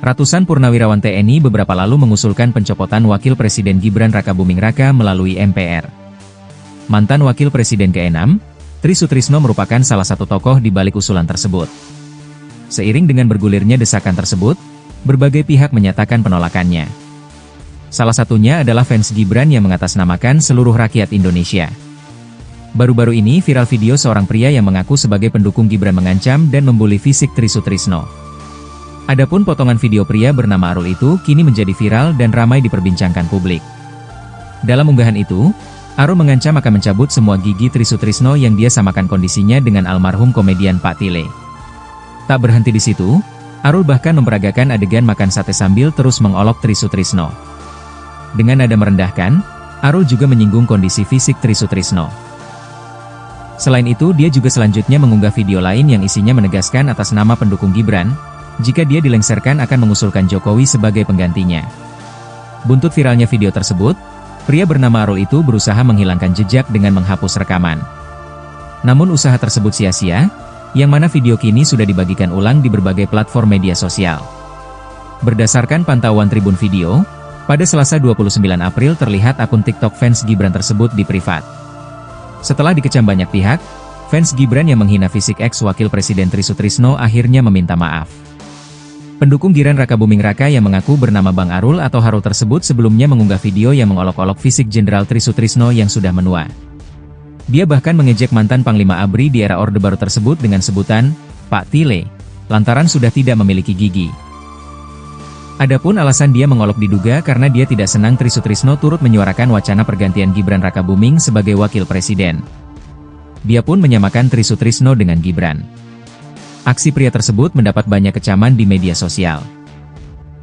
Ratusan purnawirawan TNI beberapa lalu mengusulkan pencopotan Wakil Presiden Gibran Rakabuming Raka melalui MPR. Mantan Wakil Presiden ke-6, Tri Sutrisno merupakan salah satu tokoh di balik usulan tersebut. Seiring dengan bergulirnya desakan tersebut, berbagai pihak menyatakan penolakannya. Salah satunya adalah fans Gibran yang mengatasnamakan seluruh rakyat Indonesia. Baru-baru ini viral video seorang pria yang mengaku sebagai pendukung Gibran mengancam dan membuli fisik Tri Sutrisno. Adapun potongan video pria bernama Arul itu kini menjadi viral dan ramai diperbincangkan publik. Dalam unggahan itu, Arul mengancam akan mencabut semua gigi Tri Sutrisno yang dia samakan kondisinya dengan almarhum komedian Pak Tile. Tak berhenti di situ, Arul bahkan memperagakan adegan makan sate sambil terus mengolok Tri Sutrisno. Dengan nada merendahkan, Arul juga menyinggung kondisi fisik Tri Sutrisno. Selain itu, dia juga selanjutnya mengunggah video lain yang isinya menegaskan atas nama pendukung Gibran, jika dia dilengsarkan akan mengusulkan Jokowi sebagai penggantinya. Buntut viralnya video tersebut, pria bernama Arul itu berusaha menghilangkan jejak dengan menghapus rekaman. Namun usaha tersebut sia-sia, yang mana video kini sudah dibagikan ulang di berbagai platform media sosial. Berdasarkan pantauan Tribun Video, pada Selasa 29 April terlihat akun TikTok fans Gibran tersebut di privat. Setelah dikecam banyak pihak, fans Gibran yang menghina fisik ex-wakil Presiden Tri Sutrisno akhirnya meminta maaf. Pendukung Gibran Rakabuming Raka yang mengaku bernama Bang Arul atau Harul tersebut sebelumnya mengunggah video yang mengolok-olok fisik Jenderal Tri Sutrisno yang sudah menua. Dia bahkan mengejek mantan Panglima ABRI di era Orde Baru tersebut dengan sebutan, Pak Tile, lantaran sudah tidak memiliki gigi. Adapun alasan dia mengolok diduga karena dia tidak senang Tri Sutrisno turut menyuarakan wacana pergantian Gibran Rakabuming sebagai Wakil Presiden. Dia pun menyamakan Tri Sutrisno dengan Gibran. Aksi pria tersebut mendapat banyak kecaman di media sosial.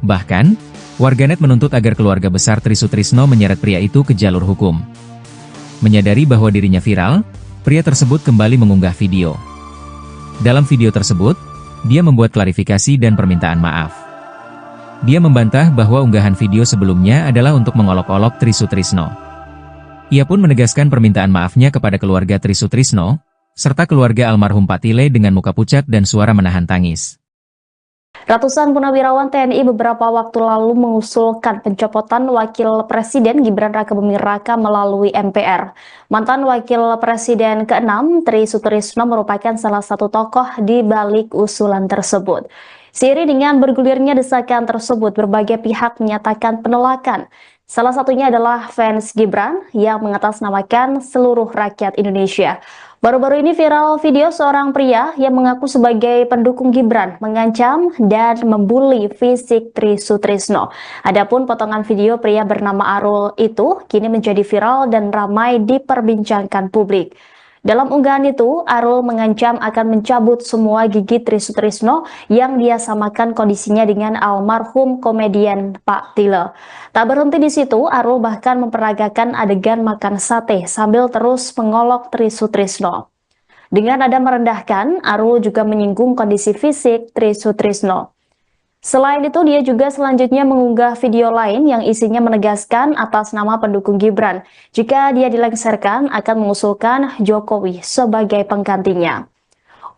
Bahkan, warganet menuntut agar keluarga besar Tri Sutrisno menyeret pria itu ke jalur hukum. Menyadari bahwa dirinya viral, pria tersebut kembali mengunggah video. Dalam video tersebut, dia membuat klarifikasi dan permintaan maaf. Dia membantah bahwa unggahan video sebelumnya adalah untuk mengolok-olok Tri Sutrisno. Ia pun menegaskan permintaan maafnya kepada keluarga Tri Sutrisno, serta keluarga almarhum Pak Tile dengan muka pucat dan suara menahan tangis. Ratusan purnawirawan TNI beberapa waktu lalu mengusulkan pencopotan Wakil Presiden Gibran Rakabuming Raka melalui MPR. Mantan Wakil Presiden ke-6, Tri Sutrisno merupakan salah satu tokoh di balik usulan tersebut. Seiring dengan bergulirnya desakan tersebut, berbagai pihak menyatakan penolakan. Salah satunya adalah fans Gibran yang mengatasnamakan seluruh rakyat Indonesia. Baru-baru ini viral video seorang pria yang mengaku sebagai pendukung Gibran mengancam dan membuli fisik Tri Sutrisno. Adapun potongan video pria bernama Arul itu kini menjadi viral dan ramai diperbincangkan publik. Dalam unggahan itu, Arul mengancam akan mencabut semua gigi Tri Sutrisno yang dia samakan kondisinya dengan almarhum komedian Pak Tile. Tak berhenti di situ, Arul bahkan memperagakan adegan makan sate sambil terus mengolok Tri Sutrisno. Dengan nada merendahkan, Arul juga menyinggung kondisi fisik Tri Sutrisno. Selain itu, dia juga selanjutnya mengunggah video lain yang isinya menegaskan atas nama pendukung Gibran. Jika dia dilengsarkan, akan mengusulkan Jokowi sebagai penggantinya.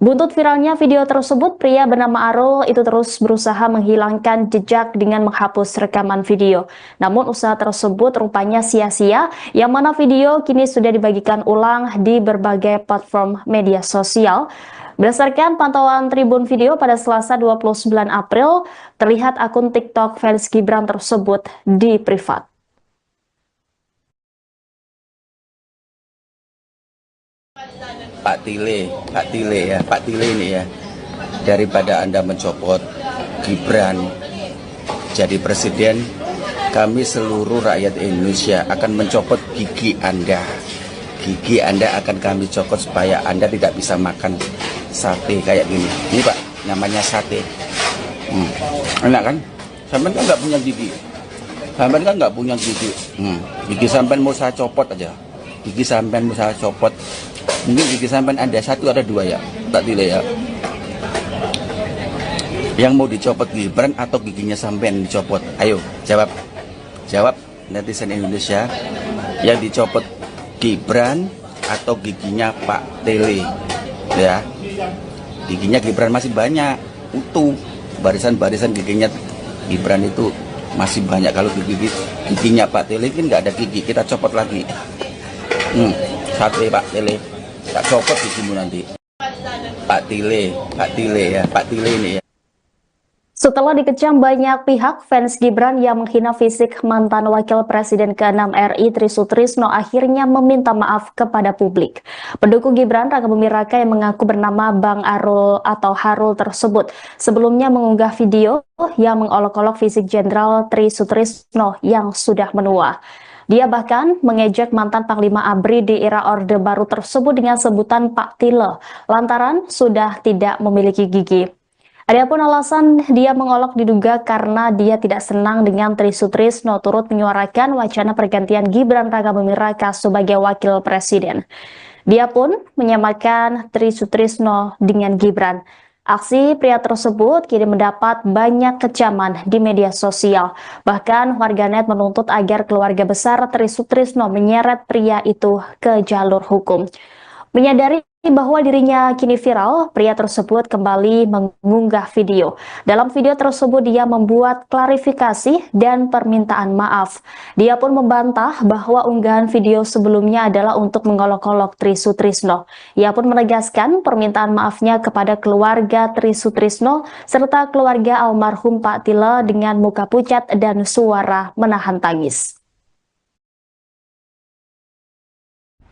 Buntut viralnya video tersebut, pria bernama Arul itu terus berusaha menghilangkan jejak dengan menghapus rekaman video. Namun usaha tersebut rupanya sia-sia, yang mana video kini sudah dibagikan ulang di berbagai platform media sosial. Berdasarkan pantauan Tribun Video pada Selasa 29 April, terlihat akun TikTok fans Gibran tersebut di privat. Pak Tile ini ya, daripada Anda mencopot Gibran jadi presiden, kami seluruh rakyat Indonesia akan mencopot gigi Anda. Gigi Anda akan kami copot supaya Anda tidak bisa makan sate kayak gini. Ini Pak, namanya sate. Enak kan? Sampai kan nggak punya gigi. Sampai kan nggak punya gigi. Gigi sampai mau saya copot aja. Gigi sampai mau saya copot. Mungkin gigi sampai ada satu ada dua ya, tak Tile ya. Yang mau dicopot Gibran atau giginya sampean dicopot? Ayo jawab. Jawab netizen Indonesia. Yang dicopot Gibran atau giginya Pak Tile ya. Giginya Gibran masih banyak, utuh, barisan-barisan giginya Gibran itu masih banyak. Kalau giginya Pak Tile kan nggak ada gigi, kita copot lagi. Sate Pak Tile, tak copot gigimu nanti. Pak Tile ya, Pak Tile ini ya. Setelah dikecam banyak pihak, fans Gibran yang menghina fisik mantan Wakil Presiden ke-6 RI Tri Sutrisno akhirnya meminta maaf kepada publik. Pendukung Gibran Raka Buming Raka yang mengaku bernama Bang Arul atau Harul tersebut sebelumnya mengunggah video yang mengolok-olok fisik Jenderal Tri Sutrisno yang sudah menua. Dia bahkan mengejek mantan Panglima ABRI di era Orde Baru tersebut dengan sebutan Pak Tile, lantaran sudah tidak memiliki gigi. Adapun alasan dia mengolok diduga karena dia tidak senang dengan Tri Sutrisno turut menyuarakan wacana pergantian Gibran Raka Buming Raka sebagai wakil presiden. Dia pun menyamakan Tri Sutrisno dengan Gibran. Aksi pria tersebut kini mendapat banyak kecaman di media sosial. Bahkan warganet menuntut agar keluarga besar Tri Sutrisno menyeret pria itu ke jalur hukum. Menyadari bahwa dirinya kini viral, pria tersebut kembali mengunggah video. Dalam video tersebut dia membuat klarifikasi dan permintaan maaf. Dia pun membantah bahwa unggahan video sebelumnya adalah untuk mengolok-olok Tri Sutrisno. Ia pun menegaskan permintaan maafnya kepada keluarga Tri Sutrisno serta keluarga almarhum Pak Tile dengan muka pucat dan suara menahan tangis.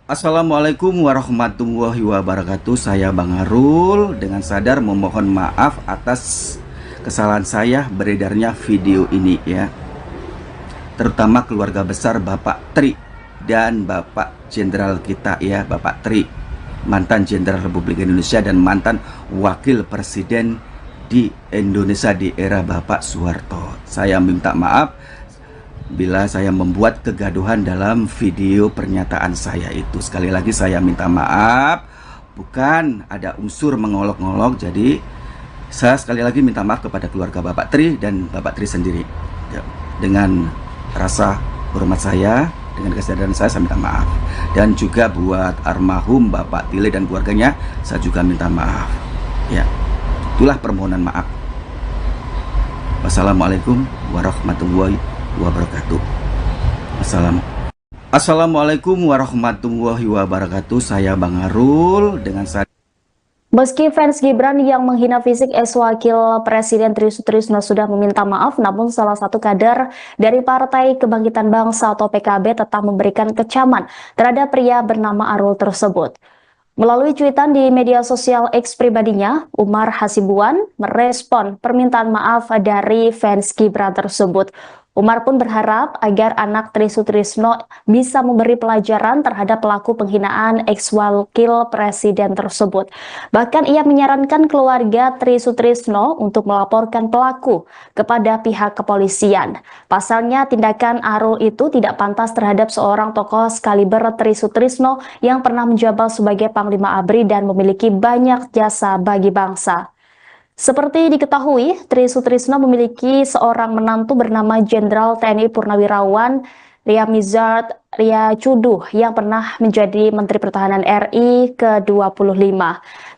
Assalamualaikum warahmatullahi wabarakatuh. Saya Bang Arul dengan sadar memohon maaf atas kesalahan saya beredarnya video ini ya. Terutama keluarga besar Bapak Tri dan Bapak Jenderal kita ya, Bapak Tri, mantan Jenderal Republik Indonesia dan mantan Wakil Presiden di Indonesia di era Bapak Soeharto. Saya minta maaf bila saya membuat kegaduhan dalam video pernyataan saya itu. Sekali lagi saya minta maaf, bukan ada unsur mengolok-ngolok. Jadi saya sekali lagi minta maaf kepada keluarga Bapak Tri dan Bapak Tri sendiri ya, dengan rasa hormat saya, dengan kesadaran saya minta maaf. Dan juga buat almarhum Bapak Tile dan keluarganya, saya juga minta maaf ya. Itulah permohonan maaf. Wassalamualaikum warahmatullahi wabarakatuh. Assalamualaikum warahmatullahi wabarakatuh. Saya Bang Arul dengan saya. Meski fans Gibran yang menghina fisik ex-wakil Presiden Tri Sutrisno sudah meminta maaf, namun salah satu kader dari Partai Kebangkitan Bangsa atau PKB tetap memberikan kecaman terhadap pria bernama Arul tersebut. Melalui cuitan di media sosial X pribadinya, Umar Hasibuan merespon permintaan maaf dari fans Gibran tersebut. Umar pun berharap agar anak Tri Sutrisno bisa memberi pelajaran terhadap pelaku penghinaan ex-wakil presiden tersebut. Bahkan ia menyarankan keluarga Tri Sutrisno untuk melaporkan pelaku kepada pihak kepolisian. Pasalnya tindakan Arul itu tidak pantas terhadap seorang tokoh sekaliber Tri Sutrisno yang pernah menjabat sebagai Panglima ABRI dan memiliki banyak jasa bagi bangsa. Seperti diketahui, Tri Sutrisno memiliki seorang menantu bernama Jenderal TNI Purnawirawan Riamizard Riacuduh yang pernah menjadi Menteri Pertahanan RI ke-25.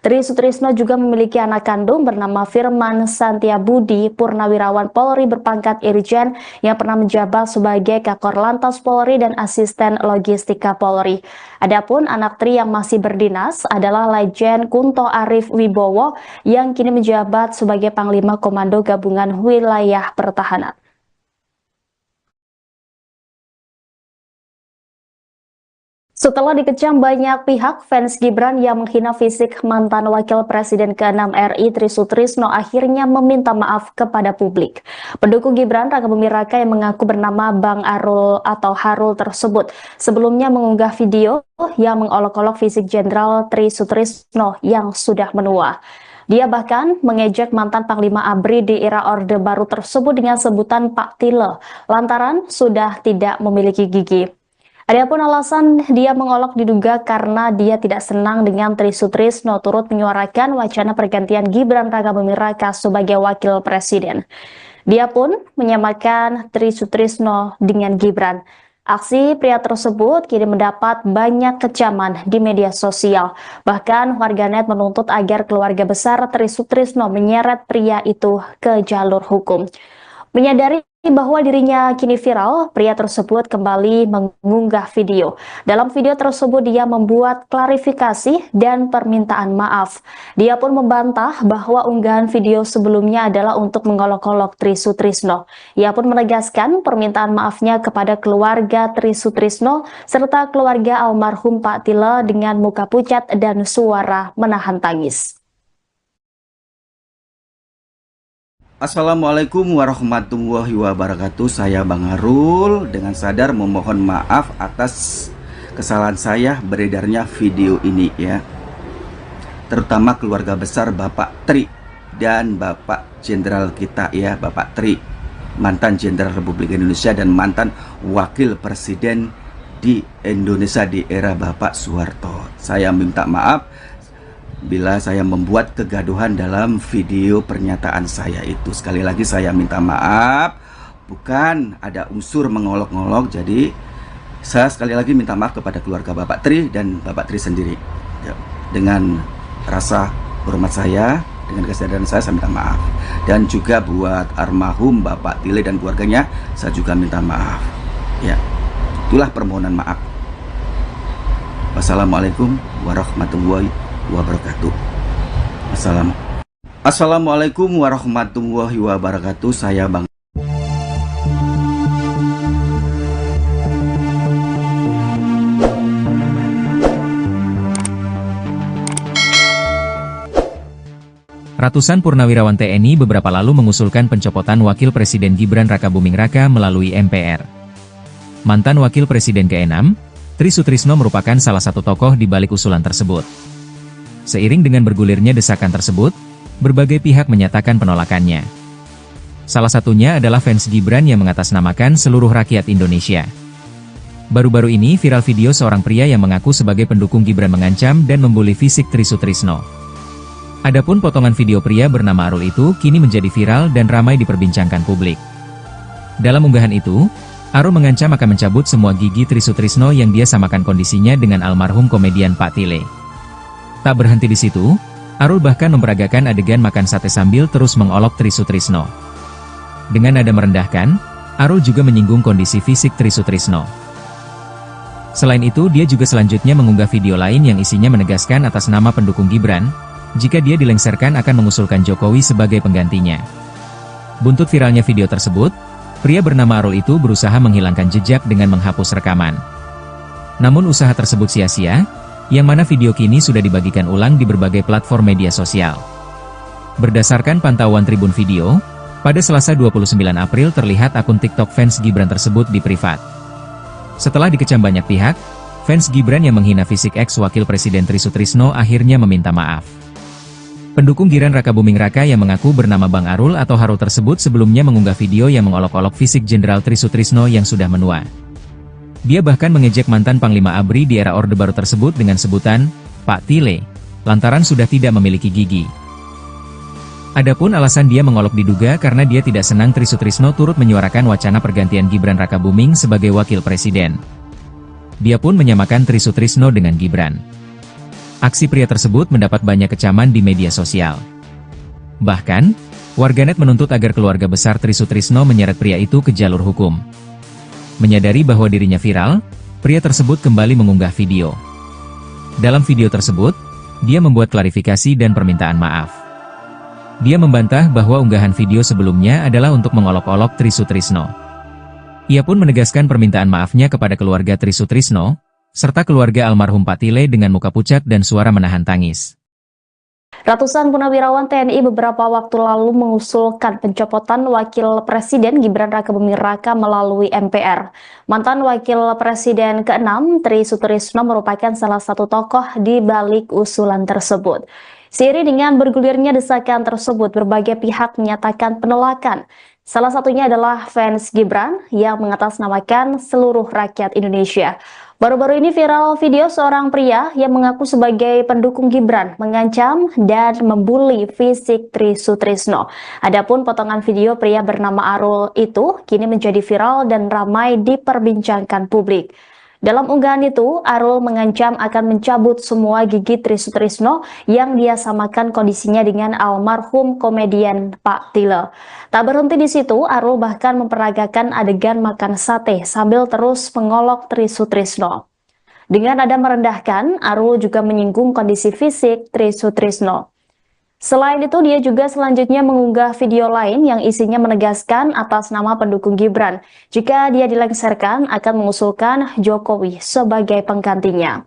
Tri Sutrisno juga memiliki anak kandung bernama Firman Santiabudi, Purnawirawan Polri berpangkat Irjen yang pernah menjabat sebagai Kakor Lantas Polri dan Asisten Logistika Polri. Adapun anak Tri yang masih berdinas adalah Lejen Kunto Arif Wibowo yang kini menjabat sebagai Panglima Komando Gabungan Wilayah Pertahanan. Setelah dikecam banyak pihak, fans Gibran yang menghina fisik mantan Wakil Presiden ke-6 RI Tri Sutrisno akhirnya meminta maaf kepada publik. Pendukung Gibran Raka Buming Raka yang mengaku bernama Bang Arul atau Harul tersebut sebelumnya mengunggah video yang mengolok-olok fisik Jenderal Tri Sutrisno yang sudah menua. Dia bahkan mengejek mantan Panglima ABRI di era Orde Baru tersebut dengan sebutan Pak Tile, lantaran sudah tidak memiliki gigi. Adapun alasan dia mengolok diduga karena dia tidak senang dengan Tri Sutrisno turut menyuarakan wacana pergantian Gibran Raka Buming Raka sebagai wakil presiden. Dia pun menyamakan Tri Sutrisno dengan Gibran. Aksi pria tersebut kini mendapat banyak kecaman di media sosial. Bahkan warganet menuntut agar keluarga besar Tri Sutrisno menyeret pria itu ke jalur hukum. Menyadari bahwa dirinya kini viral, pria tersebut kembali mengunggah video. Dalam video tersebut dia membuat klarifikasi dan permintaan maaf. Dia pun membantah bahwa unggahan video sebelumnya adalah untuk mengolok-olok Tri Sutrisno. Ia pun menegaskan permintaan maafnya kepada keluarga Tri Sutrisno serta keluarga almarhum Pak Tile dengan muka pucat dan suara menahan tangis. Assalamualaikum warahmatullahi wabarakatuh. Saya Bang Arul dengan sadar memohon maaf atas kesalahan saya beredarnya video ini ya. Terutama keluarga besar Bapak Tri dan Bapak Jenderal kita ya, Bapak Tri, mantan Jenderal Republik Indonesia dan mantan Wakil Presiden di Indonesia di era Bapak Soeharto. Saya minta maaf bila saya membuat kegaduhan dalam video pernyataan saya itu. Sekali lagi saya minta maaf, bukan ada unsur mengolok-olok. Jadi saya sekali lagi minta maaf kepada keluarga Bapak Tri dan Bapak Tri sendiri ya. Dengan rasa hormat saya, dengan kesadaran saya minta maaf. Dan juga buat almarhum Bapak Tile dan keluarganya, saya juga minta maaf ya. Itulah permohonan maaf. Wassalamualaikum warahmatullahi wabarakatuh. Assalamualaikum warahmatullahi wabarakatuh. Saya Bang. Ratusan purnawirawan TNI beberapa lalu mengusulkan pencopotan Wakil Presiden Gibran Rakabuming Raka melalui MPR. Mantan Wakil Presiden ke-6, Tri Sutrisno merupakan salah satu tokoh di balik usulan tersebut. Seiring dengan bergulirnya desakan tersebut, berbagai pihak menyatakan penolakannya. Salah satunya adalah fans Gibran yang mengatasnamakan seluruh rakyat Indonesia. Baru-baru ini viral video seorang pria yang mengaku sebagai pendukung Gibran mengancam dan membuli fisik Tri Sutrisno. Adapun potongan video pria bernama Arul itu kini menjadi viral dan ramai diperbincangkan publik. Dalam unggahan itu, Arul mengancam akan mencabut semua gigi Tri Sutrisno yang dia samakan kondisinya dengan almarhum komedian Pak Tile. Tak berhenti di situ, Arul bahkan memperagakan adegan makan sate sambil terus mengolok Tri Sutrisno. Dengan nada merendahkan, Arul juga menyinggung kondisi fisik Tri Sutrisno. Selain itu, dia juga selanjutnya mengunggah video lain yang isinya menegaskan atas nama pendukung Gibran, jika dia dilengsarkan akan mengusulkan Jokowi sebagai penggantinya. Buntut viralnya video tersebut, pria bernama Arul itu berusaha menghilangkan jejak dengan menghapus rekaman. Namun usaha tersebut sia-sia, yang mana video kini sudah dibagikan ulang di berbagai platform media sosial. Berdasarkan pantauan Tribun Video, pada Selasa 29 April terlihat akun TikTok fans Gibran tersebut di privat. Setelah dikecam banyak pihak, fans Gibran yang menghina fisik ex-wakil Presiden Tri Sutrisno akhirnya meminta maaf. Pendukung Gibran Rakabuming Raka yang mengaku bernama Bang Arul atau Harul tersebut sebelumnya mengunggah video yang mengolok-olok fisik Jenderal Tri Sutrisno yang sudah menua. Dia bahkan mengejek mantan Panglima ABRI di era Orde Baru tersebut dengan sebutan, Pak Tile, lantaran sudah tidak memiliki gigi. Adapun alasan dia mengolok diduga karena dia tidak senang Tri Sutrisno turut menyuarakan wacana pergantian Gibran Rakabuming sebagai Wakil Presiden. Dia pun menyamakan Tri Sutrisno dengan Gibran. Aksi pria tersebut mendapat banyak kecaman di media sosial. Bahkan, warganet menuntut agar keluarga besar Tri Sutrisno menyeret pria itu ke jalur hukum. Menyadari bahwa dirinya viral, pria tersebut kembali mengunggah video. Dalam video tersebut, dia membuat klarifikasi dan permintaan maaf. Dia membantah bahwa unggahan video sebelumnya adalah untuk mengolok-olok Tri Sutrisno. Ia pun menegaskan permintaan maafnya kepada keluarga Tri Sutrisno, serta keluarga almarhum Pak Tile dengan muka pucat dan suara menahan tangis. Ratusan purnawirawan TNI beberapa waktu lalu mengusulkan pencopotan Wakil Presiden Gibran Rakabuming Raka melalui MPR. Mantan Wakil Presiden ke-6, Tri Sutrisno merupakan salah satu tokoh di balik usulan tersebut. Seiring dengan bergulirnya desakan tersebut, berbagai pihak menyatakan penolakan. Salah satunya adalah fans Gibran yang mengatasnamakan seluruh rakyat Indonesia. Baru-baru ini viral video seorang pria yang mengaku sebagai pendukung Gibran mengancam dan membuli fisik Tri Sutrisno. Adapun potongan video pria bernama Arul itu kini menjadi viral dan ramai diperbincangkan publik. Dalam unggahan itu, Arul mengancam akan mencabut semua gigi Tri Sutrisno yang dia samakan kondisinya dengan almarhum komedian Pak Tile. Tak berhenti di situ, Arul bahkan memperagakan adegan makan sate sambil terus mengolok Tri Sutrisno. Dengan nada merendahkan, Arul juga menyinggung kondisi fisik Tri Sutrisno. Selain itu, dia juga selanjutnya mengunggah video lain yang isinya menegaskan atas nama pendukung Gibran jika dia dilengsarkan akan mengusulkan Jokowi sebagai penggantinya.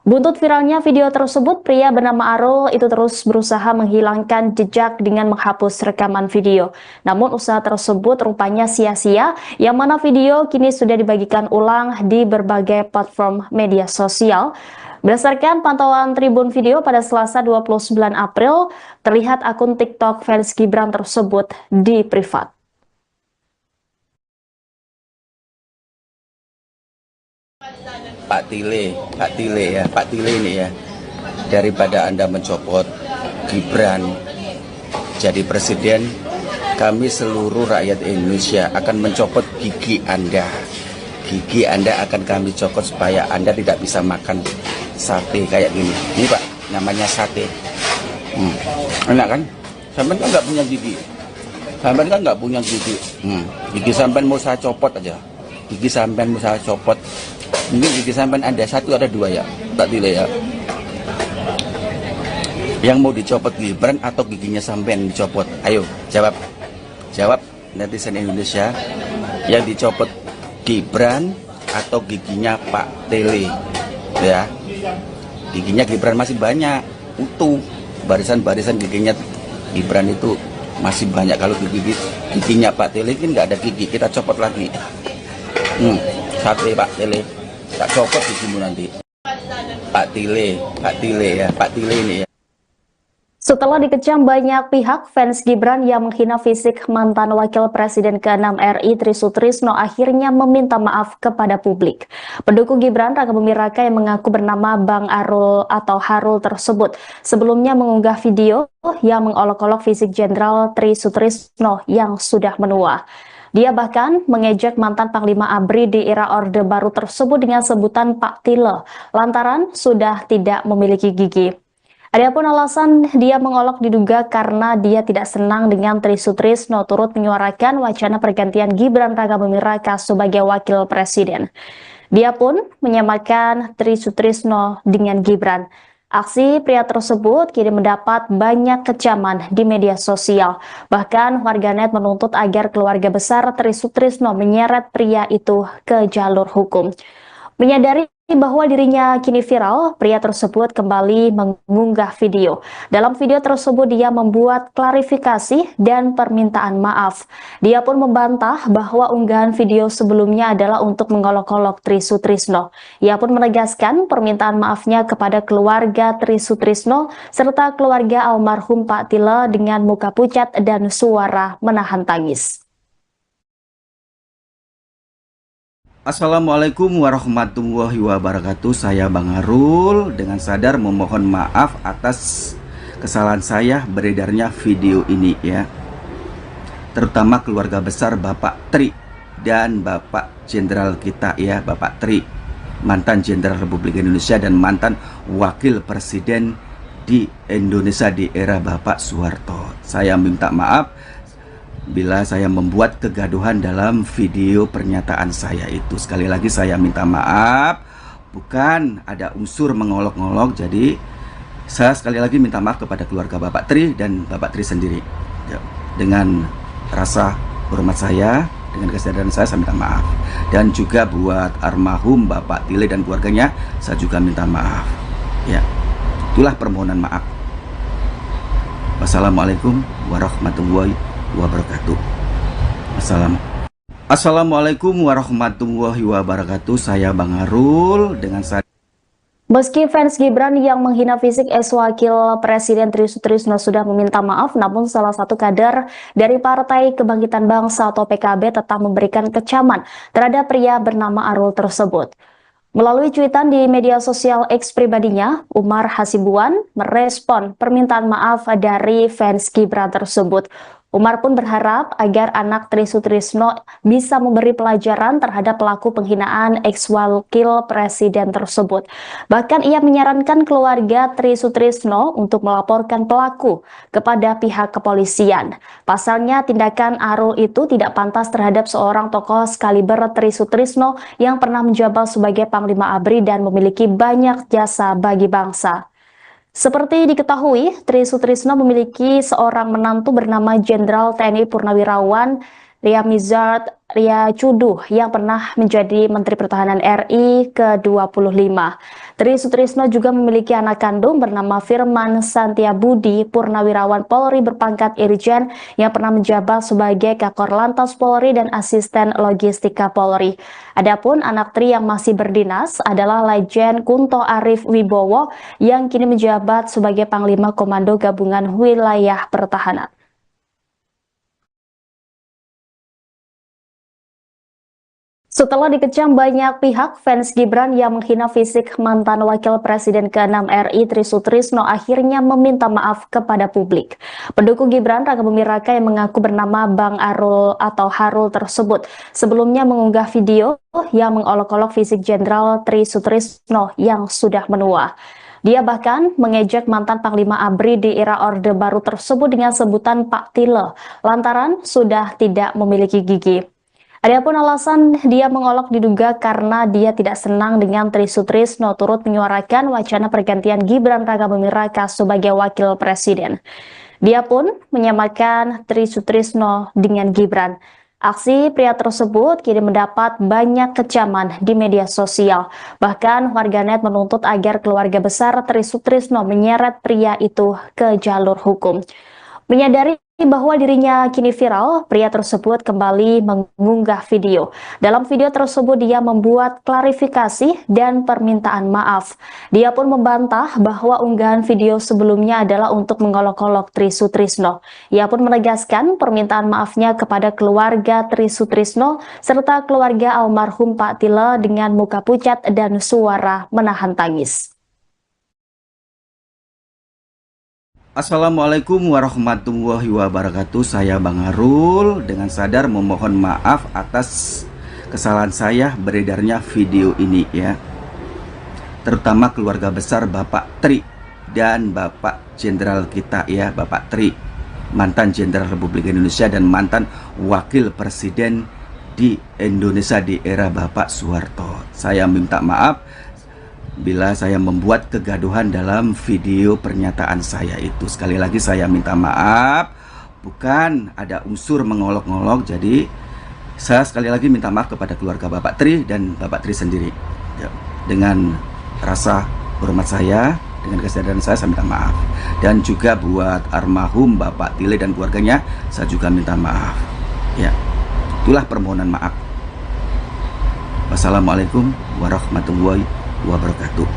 Buntut viralnya video tersebut, pria bernama Arul itu terus berusaha menghilangkan jejak dengan menghapus rekaman video. Namun usaha tersebut rupanya sia-sia, yang mana video kini sudah dibagikan ulang di berbagai platform media sosial. Berdasarkan pantauan Tribun Video pada Selasa 29 April, terlihat akun TikTok fans Gibran tersebut di privat. Pak Tile ya, Pak Tile ini ya, daripada Anda mencopot Gibran jadi presiden, kami seluruh rakyat Indonesia akan mencopot gigi Anda. Gigi Anda akan kami copot supaya Anda tidak bisa makan sate kayak gini. Ini Pak, namanya sate. Enak kan? Sampai kan nggak punya gigi. Sampai kan nggak punya gigi. Gigi sampai mau saya copot aja. Gigi sampai mau saya copot. Mungkin gigi sampai Anda satu ada dua ya, tak Tile ya. Yang mau dicopot Gibran atau giginya sampai dicopot? Ayo jawab. Jawab netizen Indonesia. Yang dicopot Gibran atau giginya Pak Tile ya. Giginya Gibran masih banyak, utuh. Barisan-barisan giginya Gibran itu masih banyak. Kalau giginya Pak Tile kan nggak ada gigi, kita copot lagi. Sate Pak Tile, tak copot gigimu nanti. Pak Tile ya, Pak Tile ini ya. Setelah dikecam banyak pihak, fans Gibran yang menghina fisik mantan Wakil Presiden ke-6 RI Tri Sutrisno akhirnya meminta maaf kepada publik. Pendukung Gibran Raka Buming Raka yang mengaku bernama Bang Arul atau Harul tersebut sebelumnya mengunggah video yang mengolok-olok fisik Jenderal Tri Sutrisno yang sudah menua. Dia bahkan mengejek mantan Panglima ABRI di era Orde Baru tersebut dengan sebutan Pak Tile, lantaran sudah tidak memiliki gigi. Adapun alasan dia mengolok diduga karena dia tidak senang dengan Tri Sutrisno turut menyuarakan wacana pergantian Gibran Raka Buming Raka sebagai wakil presiden. Dia pun menyamakan Tri Sutrisno dengan Gibran. Aksi pria tersebut kini mendapat banyak kecaman di media sosial. Bahkan warganet menuntut agar keluarga besar Tri Sutrisno menyeret pria itu ke jalur hukum. Menyadari bahwa dirinya kini viral, pria tersebut kembali mengunggah video. Dalam video tersebut dia membuat klarifikasi dan permintaan maaf. Dia pun membantah bahwa unggahan video sebelumnya adalah untuk mengolok-olok Tri Sutrisno. Ia pun menegaskan permintaan maafnya kepada keluarga Tri Sutrisno serta keluarga almarhum Pak Tile dengan muka pucat dan suara menahan tangis. Assalamualaikum warahmatullahi wabarakatuh. Saya Bang Arul dengan sadar memohon maaf atas kesalahan saya beredarnya video ini ya. Terutama keluarga besar Bapak Tri dan Bapak Jenderal kita ya, Bapak Tri, mantan Jenderal Republik Indonesia dan mantan Wakil Presiden di Indonesia di era Bapak Soeharto. Saya minta maaf bila saya membuat kegaduhan dalam video pernyataan saya itu. Sekali lagi saya minta maaf, bukan ada unsur mengolok-ngolok. Jadi saya sekali lagi minta maaf kepada keluarga Bapak Tri dan Bapak Tri sendiri ya. Dengan rasa hormat saya, dengan kesadaran saya minta maaf. Dan juga buat almarhum Bapak Tile dan keluarganya, saya juga minta maaf ya. Itulah permohonan maaf. Wassalamualaikum warahmatullahi wabarakatuh. Assalamualaikum warahmatullahi wabarakatuh. Saya Bang Arul dengan sadar. Meski fans Gibran yang menghina fisik ex-wakil Presiden Tri Sutrisno sudah meminta maaf, namun salah satu kader dari Partai Kebangkitan Bangsa atau PKB tetap memberikan kecaman terhadap pria bernama Arul tersebut. Melalui cuitan di media sosial X pribadinya, Umar Hasibuan merespon permintaan maaf dari fans Gibran tersebut. Umar pun berharap agar anak Tri Sutrisno bisa memberi pelajaran terhadap pelaku penghinaan ex-wakil presiden tersebut. Bahkan ia menyarankan keluarga Tri Sutrisno untuk melaporkan pelaku kepada pihak kepolisian. Pasalnya, tindakan Arul itu tidak pantas terhadap seorang tokoh sekaliber Tri Sutrisno yang pernah menjabat sebagai Panglima ABRI dan memiliki banyak jasa bagi bangsa. Seperti diketahui, Tri Sutrisno memiliki seorang menantu bernama Jenderal TNI Purnawirawan Riamizard Riacuduh yang pernah menjadi Menteri Pertahanan RI ke-25. Tri Sutrisno juga memiliki anak kandung bernama Firman Santiabudi, Purnawirawan Polri berpangkat Irjen yang pernah menjabat sebagai Kakor Lantas Polri dan Asisten Logistika Polri. Adapun anak Tri yang masih berdinas adalah Lejen Kunto Arif Wibowo yang kini menjabat sebagai Panglima Komando Gabungan Wilayah Pertahanan. Setelah dikecam banyak pihak, fans Gibran yang menghina fisik mantan Wakil Presiden ke-6 RI Tri Sutrisno akhirnya meminta maaf kepada publik. Pendukung Gibran Raka Buming Raka yang mengaku bernama Bang Arul atau Harul tersebut sebelumnya mengunggah video yang mengolok-olok fisik Jenderal Tri Sutrisno yang sudah menua. Dia bahkan mengejek mantan Panglima ABRI di era Orde Baru tersebut dengan sebutan Pak Tile, lantaran sudah tidak memiliki gigi. Adapun alasan dia mengolok diduga karena dia tidak senang dengan Tri Sutrisno turut menyuarakan wacana pergantian Gibran Raka Buming Raka sebagai wakil presiden. Dia pun menyamakan Tri Sutrisno dengan Gibran. Aksi pria tersebut kini mendapat banyak kecaman di media sosial. Bahkan warganet menuntut agar keluarga besar Tri Sutrisno menyeret pria itu ke jalur hukum. Menyadari bahwa dirinya kini viral, pria tersebut kembali mengunggah video. Dalam video tersebut dia membuat klarifikasi dan permintaan maaf. Dia pun membantah bahwa unggahan video sebelumnya adalah untuk mengolok-olok Tri Sutrisno. Ia pun menegaskan permintaan maafnya kepada keluarga Tri Sutrisno serta keluarga almarhum Pak Tile dengan muka pucat dan suara menahan tangis. Assalamualaikum warahmatullahi wabarakatuh. Saya Bang Arul dengan sadar memohon maaf atas kesalahan saya beredarnya video ini ya. Terutama keluarga besar Bapak Tri dan Bapak Jenderal kita ya, Bapak Tri, mantan Jenderal Republik Indonesia dan mantan Wakil Presiden di Indonesia di era Bapak Soeharto. Saya minta maaf bila saya membuat kegaduhan dalam video pernyataan saya itu. Sekali lagi saya minta maaf, bukan ada unsur mengolok-ngolok. Jadi saya sekali lagi minta maaf kepada keluarga Bapak Tri dan Bapak Tri sendiri ya. Dengan rasa hormat saya, dengan kesadaran saya minta maaf. Dan juga buat almarhum Bapak Tile dan keluarganya, saya juga minta maaf ya. Itulah permohonan maaf. Wassalamualaikum warahmatullahi wabarakatuh.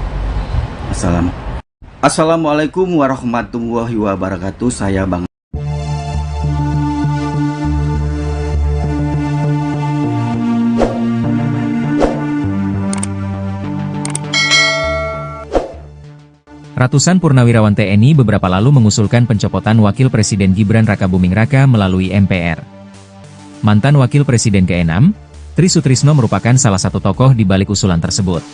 Assalamualaikum warahmatullahi wabarakatuh. Saya Bang. Ratusan purnawirawan TNI beberapa lalu mengusulkan pencopotan Wakil Presiden Gibran Raka Buming Raka melalui MPR. Mantan Wakil Presiden ke-6, Tri Sutrisno merupakan salah satu tokoh di balik usulan tersebut.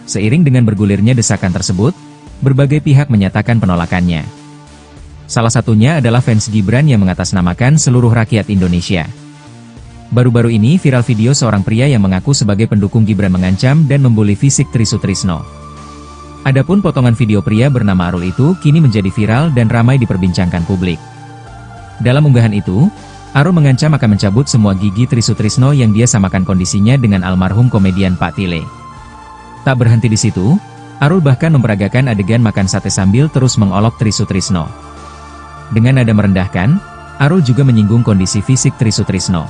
Seiring dengan bergulirnya desakan tersebut, berbagai pihak menyatakan penolakannya. Salah satunya adalah fans Gibran yang mengatasnamakan seluruh rakyat Indonesia. Baru-baru ini viral video seorang pria yang mengaku sebagai pendukung Gibran mengancam dan membuli fisik Tri Sutrisno. Adapun potongan video pria bernama Arul itu kini menjadi viral dan ramai diperbincangkan publik. Dalam unggahan itu, Arul mengancam akan mencabut semua gigi Tri Sutrisno yang dia samakan kondisinya dengan almarhum komedian Pak Tile. Tak berhenti di situ, Arul bahkan memperagakan adegan makan sate sambil terus mengolok Tri Sutrisno. Dengan nada merendahkan, Arul juga menyinggung kondisi fisik Tri Sutrisno.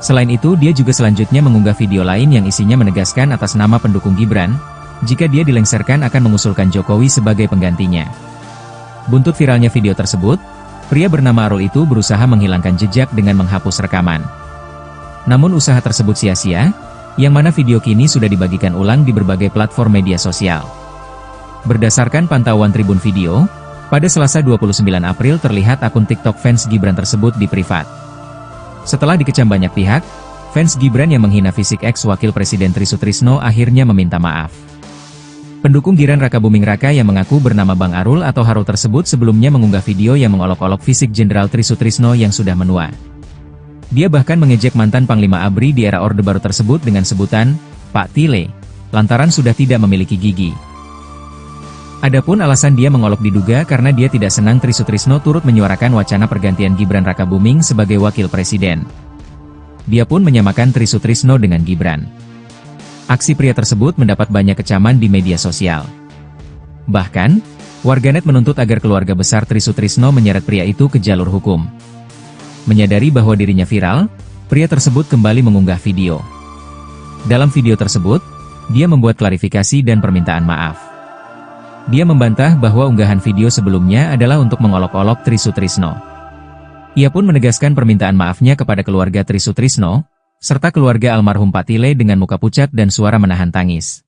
Selain itu, dia juga selanjutnya mengunggah video lain yang isinya menegaskan atas nama pendukung Gibran, jika dia dilengsarkan akan mengusulkan Jokowi sebagai penggantinya. Buntut viralnya video tersebut, pria bernama Arul itu berusaha menghilangkan jejak dengan menghapus rekaman. Namun usaha tersebut sia-sia, yang mana video kini sudah dibagikan ulang di berbagai platform media sosial. Berdasarkan pantauan Tribun Video, Pada Selasa 29 April terlihat akun TikTok fans Gibran tersebut di privat. Setelah dikecam banyak pihak, fans Gibran yang menghina fisik ex-wakil Presiden Trisutrisno akhirnya meminta maaf. Pendukung Gibran Raka Buming Raka yang mengaku bernama Bang Arul atau Harul tersebut sebelumnya mengunggah video yang mengolok-olok fisik Jenderal Trisutrisno yang sudah menua. Dia bahkan mengejek mantan Panglima ABRI di era Orde Baru tersebut dengan sebutan, Pak Tile, lantaran sudah tidak memiliki gigi. Adapun alasan dia mengolok diduga karena dia tidak senang Trisutrisno turut menyuarakan wacana pergantian Gibran Raka Buming sebagai wakil presiden. Dia pun menyamakan Trisutrisno dengan Gibran. Aksi pria tersebut mendapat banyak kecaman di media sosial. Bahkan, warganet menuntut agar keluarga besar Trisutrisno menyeret pria itu ke jalur hukum. Menyadari bahwa dirinya viral, pria tersebut kembali mengunggah video. Dalam video tersebut, dia membuat klarifikasi dan permintaan maaf. Dia membantah bahwa unggahan video sebelumnya adalah untuk mengolok-olok Trisutrisno. Ia pun menegaskan permintaan maafnya kepada keluarga Trisutrisno, serta keluarga almarhum Pak Tile dengan muka pucat dan suara menahan tangis.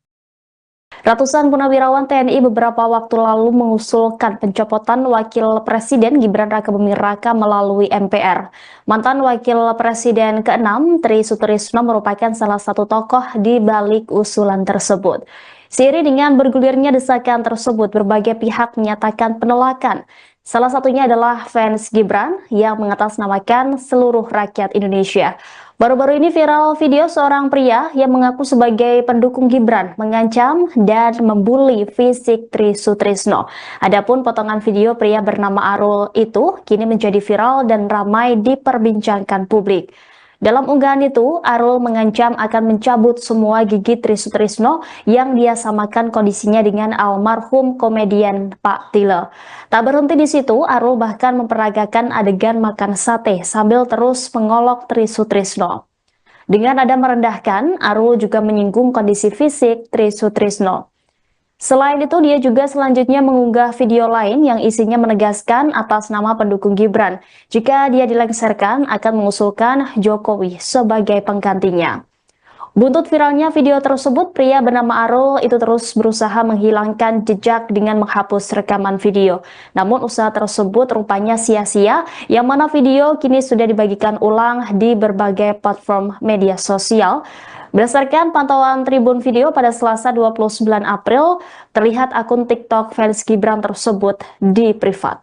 Ratusan purnawirawan TNI beberapa waktu lalu mengusulkan pencopotan Wakil Presiden Gibran Raka Buming Raka melalui MPR. Mantan Wakil Presiden ke-6 Trisutrisno merupakan salah satu tokoh di balik usulan tersebut. Seiring dengan bergulirnya desakan tersebut, berbagai pihak menyatakan penolakan. Salah satunya adalah fans Gibran yang mengatasnamakan seluruh rakyat Indonesia. Baru-baru ini viral video seorang pria yang mengaku sebagai pendukung Gibran mengancam dan membuli fisik Trisutrisno. Adapun potongan video pria bernama Arul itu kini menjadi viral dan ramai diperbincangkan publik. Dalam unggahan itu, Arul mengancam akan mencabut semua gigi Trisutrisno yang dia samakan kondisinya dengan almarhum komedian Pak Tile. Tak berhenti di situ, Arul bahkan memperagakan adegan makan sate sambil terus mengolok Trisutrisno. Dengan nada merendahkan, Arul juga menyinggung kondisi fisik Trisutrisno. Selain itu, dia juga selanjutnya mengunggah video lain yang isinya menegaskan atas nama pendukung Gibran. Jika dia dilengsarkan, akan mengusulkan Jokowi sebagai penggantinya. Buntut viralnya video tersebut, pria bernama Arul itu terus berusaha menghilangkan jejak dengan menghapus rekaman video. Namun usaha tersebut rupanya sia-sia, yang mana video kini sudah dibagikan ulang di berbagai platform media sosial. Berdasarkan pantauan Tribun Video pada Selasa 29 April, terlihat akun TikTok fans Gibran tersebut di privat.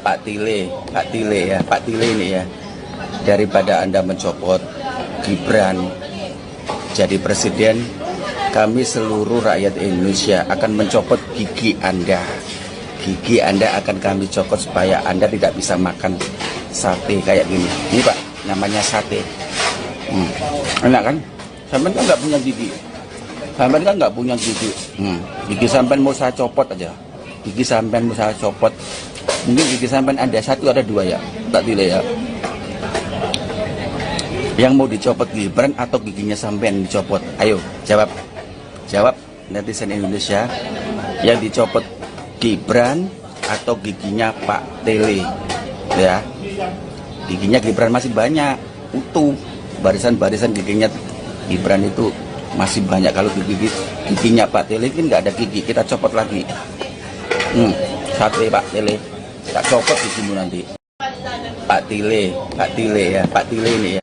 Pak Tile ya, Pak Tile ini ya. Daripada Anda mencopot Gibran jadi presiden, kami seluruh rakyat Indonesia akan mencopot gigi Anda. Gigi Anda akan kami copot supaya Anda tidak bisa makan sate kayak gini. Ini Pak, namanya sate. Enak kan? Sampai kan nggak punya gigi. Sampai kan nggak punya gigi. Gigi sampai mau saya copot aja. Gigi sampai mau saya copot. Mungkin gigi sampai ada satu ada dua ya, tak Tile ya. Yang mau dicopot Gibran atau giginya sampean dicopot? Ayo jawab. Jawab netizen Indonesia. Yang dicopot Gibran atau giginya Pak Tile ya. Giginya Gibran masih banyak, utuh. Barisan-barisan giginya Gibran itu masih banyak. Kalau giginya Pak Tile kan nggak ada gigi, kita copot lagi. Sate Pak Tile, tak copot gigimu nanti. Pak Tile ya, Pak Tile ini ya.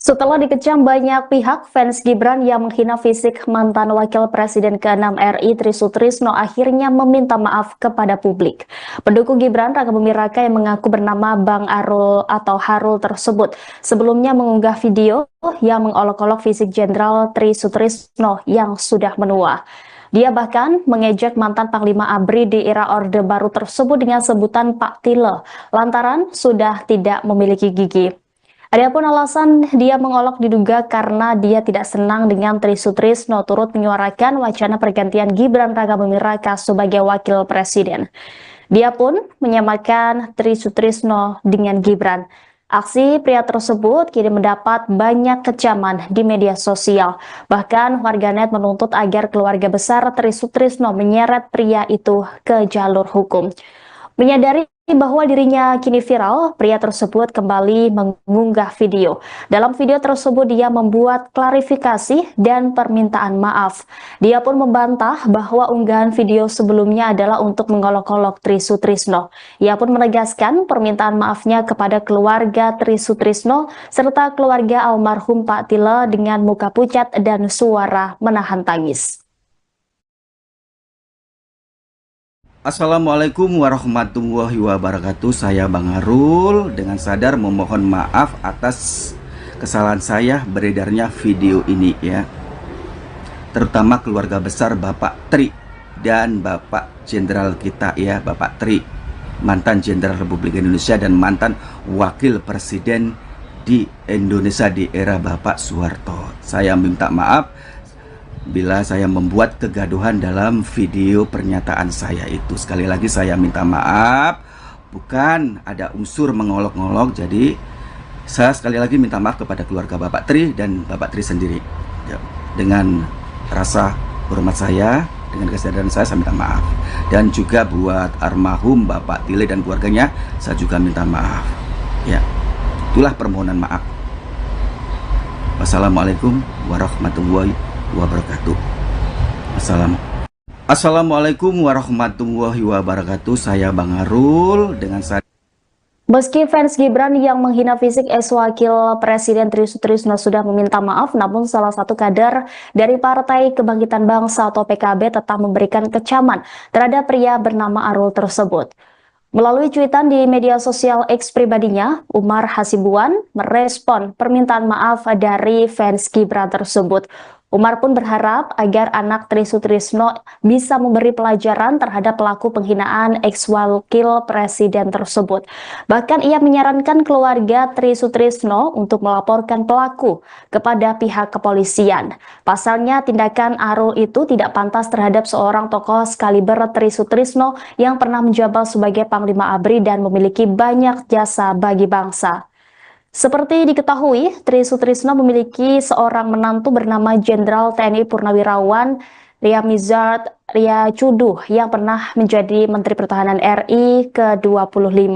Setelah dikecam banyak pihak, fans Gibran yang menghina fisik mantan Wakil Presiden ke-6 RI Trisutrisno akhirnya meminta maaf kepada publik. Pendukung Gibran Raka Buming Raka yang mengaku bernama Bang Arul atau Harul tersebut sebelumnya mengunggah video yang mengolok-olok fisik Jenderal Trisutrisno yang sudah menua. Dia bahkan mengejek mantan Panglima ABRI di era Orde Baru tersebut dengan sebutan Pak Tile, lantaran sudah tidak memiliki gigi. Adapun alasan dia mengolok diduga karena dia tidak senang dengan Trisutrisno turut menyuarakan wacana pergantian Gibran Raka Buming Raka sebagai wakil presiden. Dia pun menyamakan Trisutrisno dengan Gibran. Aksi pria tersebut kini mendapat banyak kecaman di media sosial. Bahkan warganet menuntut agar keluarga besar Trisutrisno menyeret pria itu ke jalur hukum. Menyadari bahwa dirinya kini viral, pria tersebut kembali mengunggah video. Dalam video tersebut dia membuat klarifikasi dan permintaan maaf. Dia pun membantah bahwa unggahan video sebelumnya adalah untuk mengolok-olok Tri Sutrisno. Ia pun menegaskan permintaan maafnya kepada keluarga Tri Sutrisno serta keluarga almarhum Pak Tile dengan muka pucat dan suara menahan tangis. Assalamualaikum warahmatullahi wabarakatuh. Saya Bang Arul dengan sadar memohon maaf atas kesalahan saya beredarnya video ini ya. Terutama keluarga besar Bapak Tri dan Bapak Jenderal kita ya, Bapak Tri, mantan Jenderal Republik Indonesia dan mantan Wakil Presiden di Indonesia di era Bapak Soeharto. Saya minta maaf bila saya membuat kegaduhan dalam video pernyataan saya itu. Sekali lagi saya minta maaf, bukan ada unsur mengolok-olok. Jadi saya sekali lagi minta maaf kepada keluarga Bapak Tri dan Bapak Tri sendiri ya. Dengan rasa hormat saya, dengan kesadaran saya minta maaf. Dan juga buat almarhum Bapak Tile dan keluarganya, saya juga minta maaf ya. Itulah permohonan maaf. Wassalamualaikum warahmatullahi wabarakatuh. Assalamualaikum warahmatullahi wabarakatuh. Saya Bang Arul dengan Meski fans Gibran yang menghina fisik ex-wakil Presiden Tri Sutrisno sudah meminta maaf, namun salah satu kader dari Partai Kebangkitan Bangsa atau PKB tetap memberikan kecaman terhadap pria bernama Arul tersebut. Melalui cuitan di media sosial X pribadinya, Umar Hasibuan merespon permintaan maaf dari fans Gibran tersebut. Umar pun berharap agar anak Tri Sutrisno bisa memberi pelajaran terhadap pelaku penghinaan ex-wakil presiden tersebut. Bahkan ia menyarankan keluarga Tri Sutrisno untuk melaporkan pelaku kepada pihak kepolisian. Pasalnya tindakan Arul itu tidak pantas terhadap seorang tokoh sekaliber Tri Sutrisno yang pernah menjabat sebagai Panglima ABRI dan memiliki banyak jasa bagi bangsa. Seperti diketahui, Tri Sutrisno memiliki seorang menantu bernama Jenderal TNI Purnawirawan Riamizard Riacuduh yang pernah menjadi Menteri Pertahanan RI ke-25.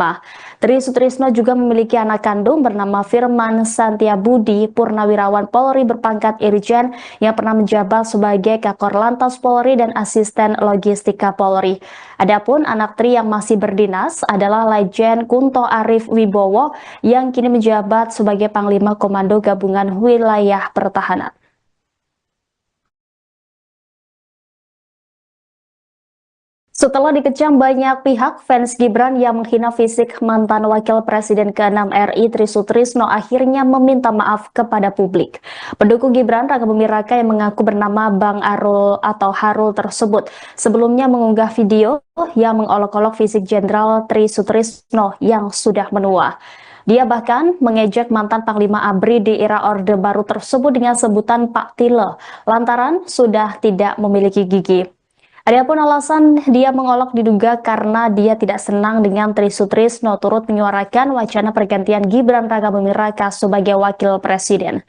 Tri Sutrisno juga memiliki anak kandung bernama Firman Santiabudi, Purnawirawan Polri berpangkat Irjen yang pernah menjabat sebagai Kakor Lantas Polri dan Asisten Logistika Polri. Adapun anak Tri yang masih berdinas adalah Lejen Kunto Arif Wibowo yang kini menjabat sebagai Panglima Komando Gabungan Wilayah Pertahanan. Setelah dikecam banyak pihak, fans Gibran yang menghina fisik mantan Wakil Presiden ke-6 RI Tri Sutrisno akhirnya meminta maaf kepada publik. Pendukung Gibran Raka Buming Raka yang mengaku bernama Bang Arul atau Harul tersebut sebelumnya mengunggah video yang mengolok-olok fisik Jenderal Tri Sutrisno yang sudah menua. Dia bahkan mengejek mantan Panglima ABRI di era Orde Baru tersebut dengan sebutan Pak Tile, lantaran sudah tidak memiliki gigi. Adapun alasan dia mengolok diduga karena dia tidak senang dengan Tri Sutrisno turut menyuarakan wacana pergantian Gibran Raka Buming Raka sebagai wakil presiden.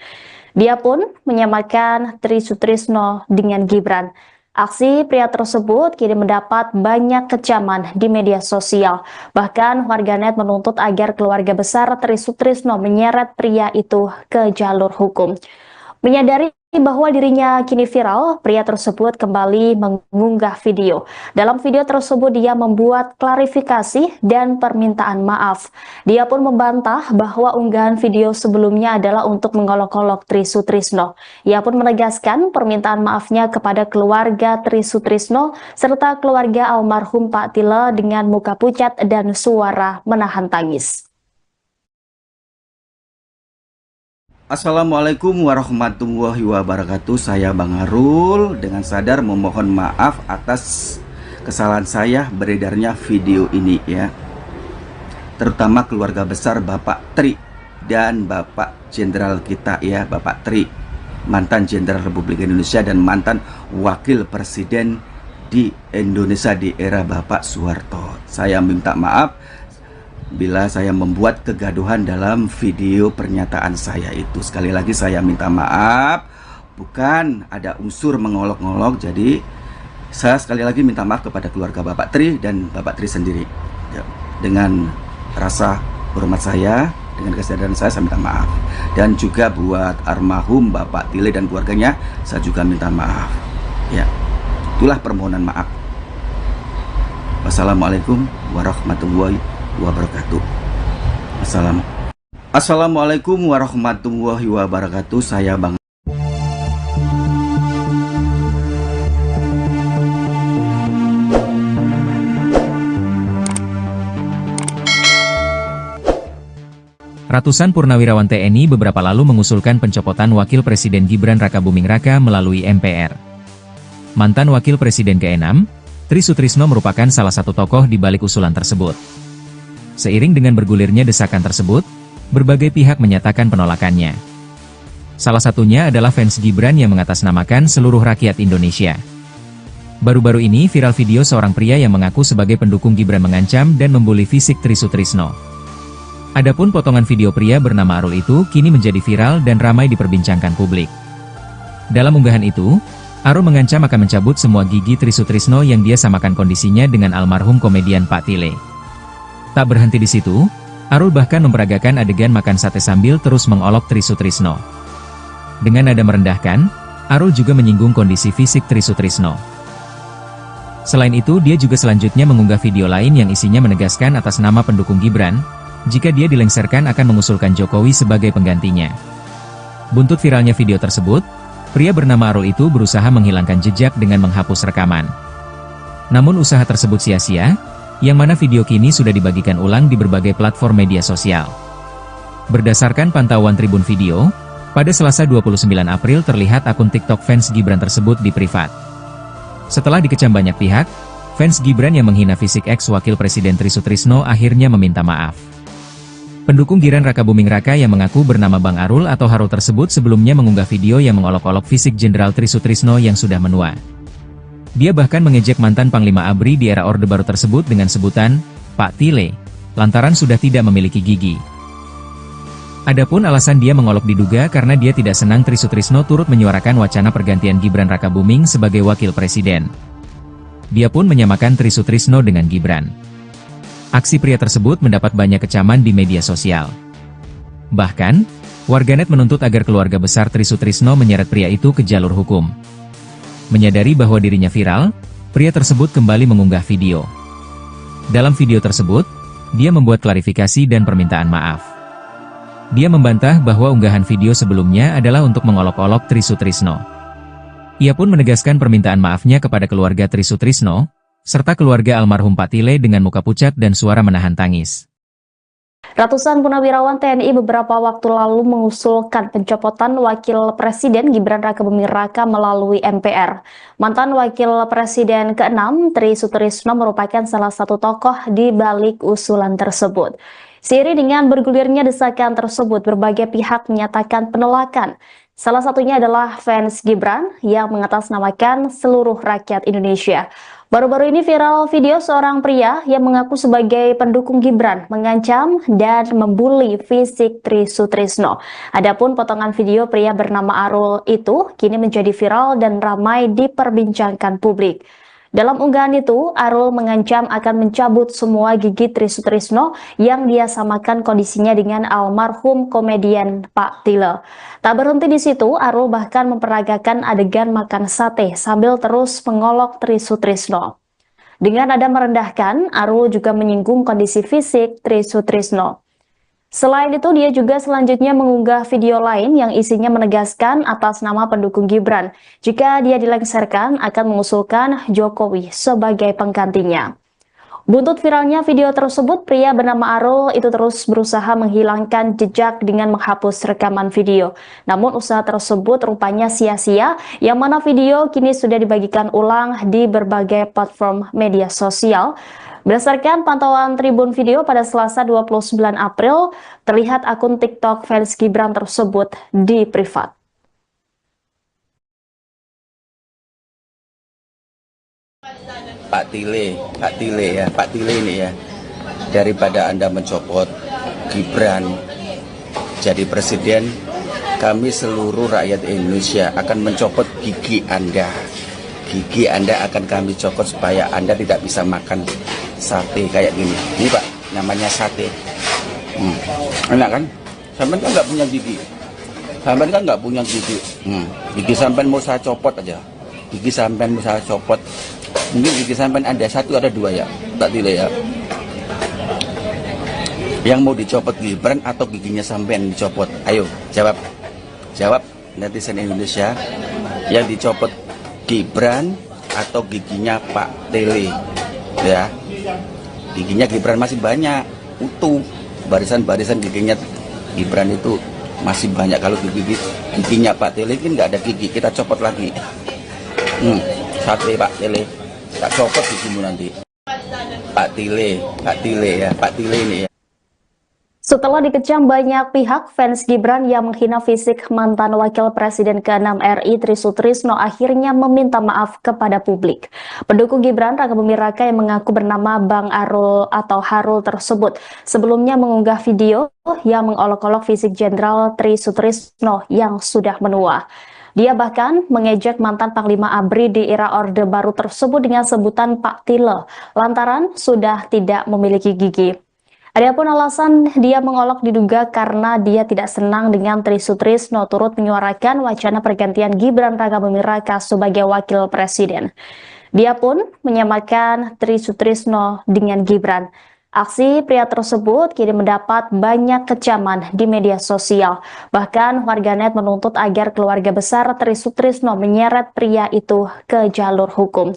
Dia pun menyamakan Tri Sutrisno dengan Gibran. Aksi pria tersebut kini mendapat banyak kecaman di media sosial. Bahkan warganet menuntut agar keluarga besar Tri Sutrisno menyeret pria itu ke jalur hukum. Menyadari bahwa dirinya kini viral, pria tersebut kembali mengunggah video. Dalam video tersebut dia membuat klarifikasi dan permintaan maaf. Dia pun membantah bahwa unggahan video sebelumnya adalah untuk mengolok-olok Tri Sutrisno. Ia pun menegaskan permintaan maafnya kepada keluarga Tri Sutrisno serta keluarga almarhum Pak Tile dengan muka pucat dan suara menahan tangis. Assalamualaikum warahmatullahi wabarakatuh. Saya Bang Arul dengan sadar memohon maaf atas kesalahan saya beredarnya video ini ya. Terutama keluarga besar Bapak Tri dan Bapak Jenderal kita ya, Bapak Tri, mantan Jenderal Republik Indonesia dan mantan Wakil Presiden di Indonesia di era Bapak Soeharto. Saya minta maaf bila saya membuat kegaduhan dalam video pernyataan saya itu. Sekali lagi saya minta maaf, bukan ada unsur mengolok-olok. Jadi saya sekali lagi minta maaf kepada keluarga Bapak Tri dan Bapak Tri sendiri ya. dengan rasa hormat saya, dengan kesadaran saya minta maaf. Dan juga buat almarhum Bapak Tile dan keluarganya, saya juga minta maaf. Ya, itulah permohonan maaf. Wassalamualaikum warahmatullahi wabarakatuh. Assalamualaikum warahmatullahi wabarakatuh. Saya Bang. Ratusan purnawirawan TNI beberapa lalu mengusulkan pencopotan Wakil Presiden Gibran Rakabuming Raka melalui MPR. Mantan Wakil Presiden ke-6, Tri Sutrisno merupakan salah satu tokoh di balik usulan tersebut. Seiring dengan bergulirnya desakan tersebut, berbagai pihak menyatakan penolakannya. Salah satunya adalah fans Gibran yang mengatasnamakan seluruh rakyat Indonesia. Baru-baru ini viral video seorang pria yang mengaku sebagai pendukung Gibran mengancam dan membuli fisik Tri Sutrisno. Adapun potongan video pria bernama Arul itu kini menjadi viral dan ramai diperbincangkan publik. Dalam unggahan itu, Arul mengancam akan mencabut semua gigi Tri Sutrisno yang dia samakan kondisinya dengan almarhum komedian Pak Tile. Tak berhenti di situ, Arul bahkan memperagakan adegan makan sate sambil terus mengolok Tri Sutrisno. Dengan nada merendahkan, Arul juga menyinggung kondisi fisik Tri Sutrisno. Selain itu, dia juga selanjutnya mengunggah video lain yang isinya menegaskan atas nama pendukung Gibran, jika dia dilengserkan akan mengusulkan Jokowi sebagai penggantinya. Buntut viralnya video tersebut, pria bernama Arul itu berusaha menghilangkan jejak dengan menghapus rekaman. Namun usaha tersebut sia-sia, yang mana video kini sudah dibagikan ulang di berbagai platform media sosial. Berdasarkan pantauan Tribun Video, pada Selasa 29 April terlihat akun TikTok fans Gibran tersebut di privat. Setelah dikecam banyak pihak, fans Gibran yang menghina fisik ex-wakil Presiden Tri Sutrisno akhirnya meminta maaf. Pendukung Gibran Rakabuming Raka yang mengaku bernama Bang Arul atau Harul tersebut sebelumnya mengunggah video yang mengolok-olok fisik Jenderal Tri Sutrisno yang sudah menua. Dia bahkan mengejek mantan Panglima ABRI di era Orde Baru tersebut dengan sebutan, Pak Tile, lantaran sudah tidak memiliki gigi. Adapun alasan dia mengolok diduga karena dia tidak senang Tri Sutrisno turut menyuarakan wacana pergantian Gibran Rakabuming sebagai wakil presiden. Dia pun menyamakan Tri Sutrisno dengan Gibran. Aksi pria tersebut mendapat banyak kecaman di media sosial. Bahkan, warganet menuntut agar keluarga besar Tri Sutrisno menyeret pria itu ke jalur hukum. Menyadari bahwa dirinya viral, pria tersebut kembali mengunggah video. Dalam video tersebut, dia membuat klarifikasi dan permintaan maaf. Dia membantah bahwa unggahan video sebelumnya adalah untuk mengolok-olok Tri Sutrisno. Ia pun menegaskan permintaan maafnya kepada keluarga Tri Sutrisno, serta keluarga almarhum Pak Tile dengan muka pucat dan suara menahan tangis. Ratusan purnawirawan TNI beberapa waktu lalu mengusulkan pencopotan Wakil Presiden Gibran Rakabuming Raka melalui MPR. Mantan Wakil Presiden ke-6, Tri Sutrisno merupakan salah satu tokoh di balik usulan tersebut. Seiring dengan bergulirnya desakan tersebut, berbagai pihak menyatakan penolakan. Salah satunya adalah fans Gibran yang mengatasnamakan seluruh rakyat Indonesia. Baru-baru ini viral video seorang pria yang mengaku sebagai pendukung Gibran mengancam dan membuli fisik Tri Sutrisno. Adapun potongan video pria bernama Arul itu kini menjadi viral dan ramai diperbincangkan publik. Dalam unggahan itu, Arul mengancam akan mencabut semua gigi Tri Sutrisno yang dia samakan kondisinya dengan almarhum komedian Pak Tile. Tak berhenti di situ, Arul bahkan memperagakan adegan makan sate sambil terus mengolok Tri Sutrisno. Dengan nada merendahkan, Arul juga menyinggung kondisi fisik Tri Sutrisno. Selain itu, dia juga selanjutnya mengunggah video lain yang isinya menegaskan atas nama pendukung Gibran. Jika dia dilengserkan, akan mengusulkan Jokowi sebagai penggantinya. Buntut viralnya video tersebut, pria bernama Arul itu terus berusaha menghilangkan jejak dengan menghapus rekaman video. Namun usaha tersebut rupanya sia-sia, yang mana video kini sudah dibagikan ulang di berbagai platform media sosial. Berdasarkan pantauan Tribun Video pada Selasa 29 April, terlihat akun TikTok fans Gibran tersebut di privat. Pak Tile ya, Pak Tile ini ya. Daripada Anda mencopot Gibran jadi presiden, kami seluruh rakyat Indonesia akan mencopot gigi Anda. Gigi Anda akan kami copot supaya Anda tidak bisa makan sate kayak gini. Ini Pak, namanya sate. Enak kan? Sampean kan nggak punya gigi. Sampean kan nggak punya gigi. Gigi sampean mau saya copot aja. Gigi sampean mau saya copot. Mungkin gigi sampean ada 1 ada 2 ya. Tak tile ya. Yang mau dicopot Gibran atau giginya sampean dicopot? Ayo jawab. Jawab netizen Indonesia. Yang dicopot Gibran atau giginya Pak Tele? Ya. Giginya Gibran masih banyak, utuh. Barisan-barisan giginya Gibran itu masih banyak. Kalau giginya Pak Tele kan nggak ada gigi, kita copot lagi. Sate Pak Tele, tak copot gigimu nanti. Pak Tele ya, Pak Tele ini ya. Setelah dikecam banyak pihak, fans Gibran yang menghina fisik mantan Wakil Presiden ke-6 RI Tri Sutrisno akhirnya meminta maaf kepada publik. Pendukung Gibran Raka Buming Raka yang mengaku bernama Bang Arul atau Harul tersebut sebelumnya mengunggah video yang mengolok-olok fisik Jenderal Tri Sutrisno yang sudah menua. Dia bahkan mengejek mantan Panglima ABRI di era Orde Baru tersebut dengan sebutan Pak Tile, lantaran sudah tidak memiliki gigi. Adapun alasan dia mengolok diduga karena dia tidak senang dengan Tri Sutrisno turut menyuarakan wacana pergantian Gibran Raka Buming Raka sebagai wakil presiden. Dia pun menyamakan Tri Sutrisno dengan Gibran. Aksi pria tersebut kini mendapat banyak kecaman di media sosial. Bahkan warganet menuntut agar keluarga besar Tri Sutrisno menyeret pria itu ke jalur hukum.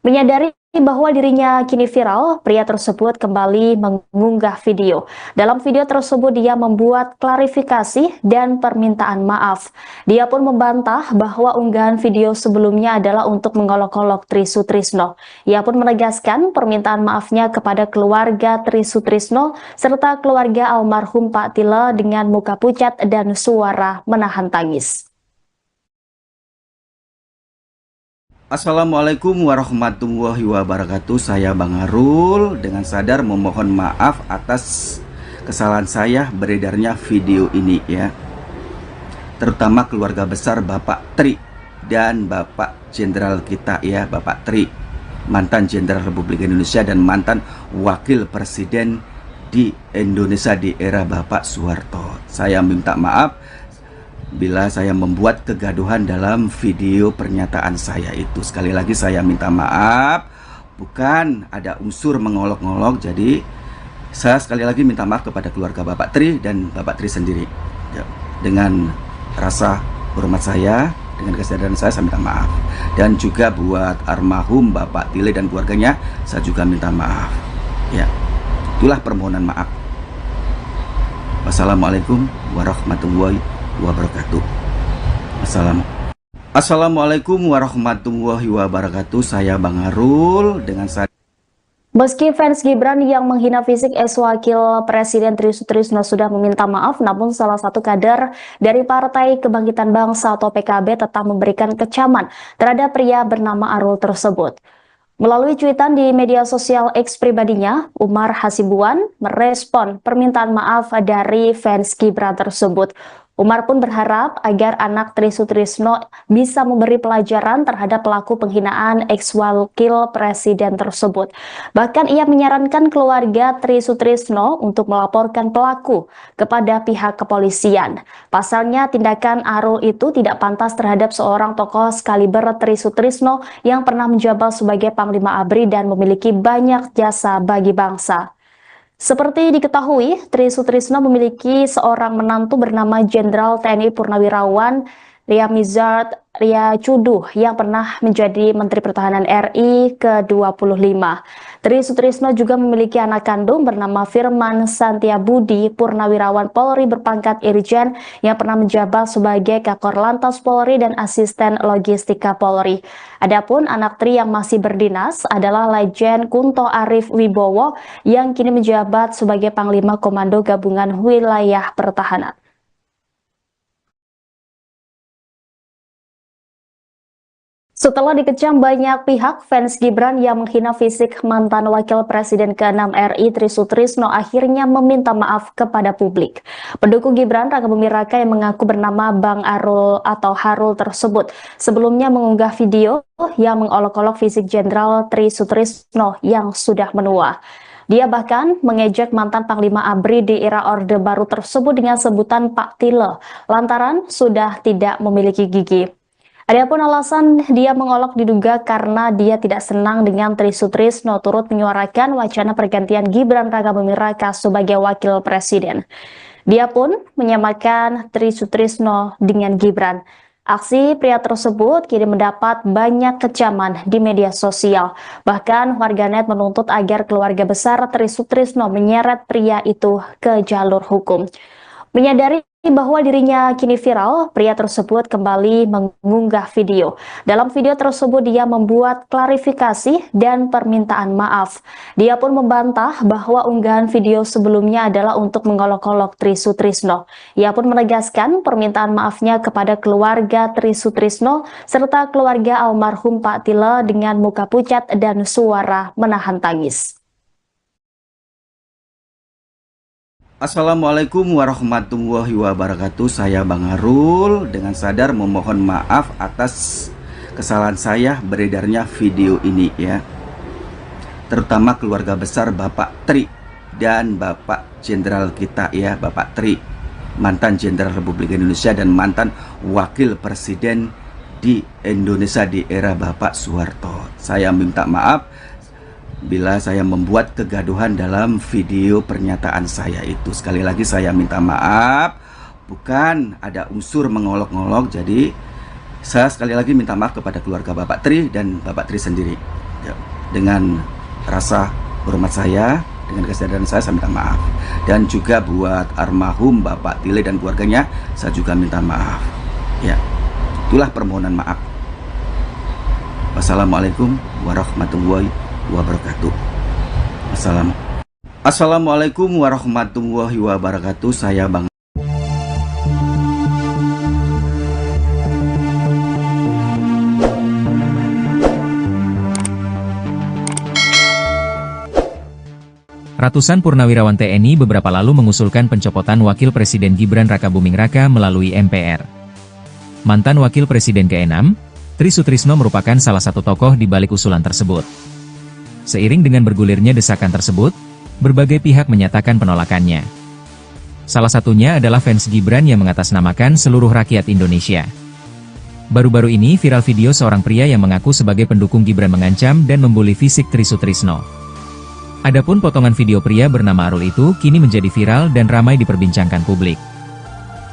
Menyadari bahwa dirinya kini viral, pria tersebut kembali mengunggah video. Dalam video tersebut dia membuat klarifikasi dan permintaan maaf. Dia pun membantah bahwa unggahan video sebelumnya adalah untuk mengolok-olok Tri Sutrisno. Ia pun menegaskan permintaan maafnya kepada keluarga Tri Sutrisno serta keluarga almarhum Pak Tile dengan muka pucat dan suara menahan tangis. Assalamualaikum warahmatullahi wabarakatuh. Saya Bang Arul dengan sadar memohon maaf atas kesalahan saya beredarnya video ini ya. Terutama keluarga besar Bapak Tri dan Bapak Jenderal kita ya, Bapak Tri, mantan Jenderal Republik Indonesia dan mantan Wakil Presiden di Indonesia di era Bapak Soeharto. Saya minta maaf bila saya membuat kegaduhan dalam video pernyataan saya itu. Sekali lagi saya minta maaf, bukan ada unsur mengolok-ngolok. Jadi saya sekali lagi minta maaf kepada keluarga Bapak Tri dan Bapak Tri sendiri ya. Dengan rasa hormat saya, dengan kesadaran saya minta maaf. Dan juga buat almarhum Bapak Tile dan keluarganya, saya juga minta maaf ya. Itulah permohonan maaf. Wassalamualaikum warahmatullahi wabarakatuh. Assalamualaikum warahmatullahi wabarakatuh. Saya Bang Arul dengan saya. Meski fans Gibran yang menghina fisik ex-wakil Presiden Tri Sutrisno sudah meminta maaf, namun salah satu kader dari Partai Kebangkitan Bangsa atau PKB tetap memberikan kecaman terhadap pria bernama Arul tersebut. Melalui cuitan di media sosial X pribadinya, Umar Hasibuan merespon permintaan maaf dari fans Gibran tersebut. Umar pun berharap agar anak Tri Sutrisno bisa memberi pelajaran terhadap pelaku penghinaan ex-wakil presiden tersebut. Bahkan ia menyarankan keluarga Tri Sutrisno untuk melaporkan pelaku kepada pihak kepolisian. Pasalnya tindakan Arul itu tidak pantas terhadap seorang tokoh sekaliber Tri Sutrisno yang pernah menjabat sebagai Panglima ABRI dan memiliki banyak jasa bagi bangsa. Seperti diketahui, Tri Sutrisno memiliki seorang menantu bernama Jenderal TNI Purnawirawan Riamizard Riacuduh yang pernah menjadi Menteri Pertahanan RI ke-25. Tri Sutrisno juga memiliki anak kandung bernama Firman Santiabudi, Purnawirawan Polri berpangkat Irjen yang pernah menjabat sebagai Kakor Lantas Polri dan Asisten Logistika Polri. Adapun anak Tri yang masih berdinas adalah Lejen Kunto Arif Wibowo yang kini menjabat sebagai Panglima Komando Gabungan Wilayah Pertahanan. Setelah dikecam banyak pihak, fans Gibran yang menghina fisik mantan Wakil Presiden ke-6 RI Tri Sutrisno akhirnya meminta maaf kepada publik. Pendukung Gibran Raka Buming Raka yang mengaku bernama Bang Arul atau Harul tersebut sebelumnya mengunggah video yang mengolok-olok fisik Jenderal Tri Sutrisno yang sudah menua. Dia bahkan mengejek mantan Panglima ABRI di era Orde Baru tersebut dengan sebutan Pak Tile, lantaran sudah tidak memiliki gigi. Adapun alasan dia mengolok diduga karena dia tidak senang dengan Tri Sutrisno turut menyuarakan wacana pergantian Gibran Rakabuming Raka sebagai wakil presiden. Dia pun menyamakan Tri Sutrisno dengan Gibran. Aksi pria tersebut kini mendapat banyak kecaman di media sosial. Bahkan warganet menuntut agar keluarga besar Tri Sutrisno menyeret pria itu ke jalur hukum. Menyadari bahwa dirinya kini viral, pria tersebut kembali mengunggah video. Dalam video tersebut dia membuat klarifikasi dan permintaan maaf. Dia pun membantah bahwa unggahan video sebelumnya adalah untuk mengolok-olok Tri Sutrisno. Ia pun menegaskan permintaan maafnya kepada keluarga Tri Sutrisno serta keluarga almarhum Pak Tile dengan muka pucat dan suara menahan tangis. Assalamualaikum warahmatullahi wabarakatuh. Saya Bang Arul dengan sadar memohon maaf atas kesalahan saya beredarnya video ini ya. Terutama keluarga besar Bapak Tri dan Bapak Jenderal kita ya, Bapak Tri, mantan Jenderal Republik Indonesia dan mantan Wakil Presiden di Indonesia di era Bapak Soeharto. Saya minta maaf bila saya membuat kegaduhan dalam video pernyataan saya itu. Sekali lagi saya minta maaf, bukan ada unsur mengolok-olok. Jadi saya sekali lagi minta maaf kepada keluarga Bapak Tri dan Bapak Tri sendiri ya. Dengan rasa hormat saya, dengan kesadaran saya minta maaf. Dan juga buat almarhum Bapak Tile dan keluarganya, saya juga minta maaf ya. Itulah permohonan maaf. Wassalamualaikum warahmatullahi wabarakatuh. Assalamualaikum warahmatullahi wabarakatuh. Saya Bang. Ratusan purnawirawan TNI beberapa lalu mengusulkan pencopotan Wakil Presiden Gibran Rakabuming Raka melalui MPR. Mantan Wakil Presiden ke-6, Tri Sutrisno merupakan salah satu tokoh di balik usulan tersebut. Seiring dengan bergulirnya desakan tersebut, berbagai pihak menyatakan penolakannya. Salah satunya adalah fans Gibran yang mengatasnamakan seluruh rakyat Indonesia. Baru-baru ini viral video seorang pria yang mengaku sebagai pendukung Gibran mengancam dan membuli fisik Tri Sutrisno. Adapun potongan video pria bernama Arul itu kini menjadi viral dan ramai diperbincangkan publik.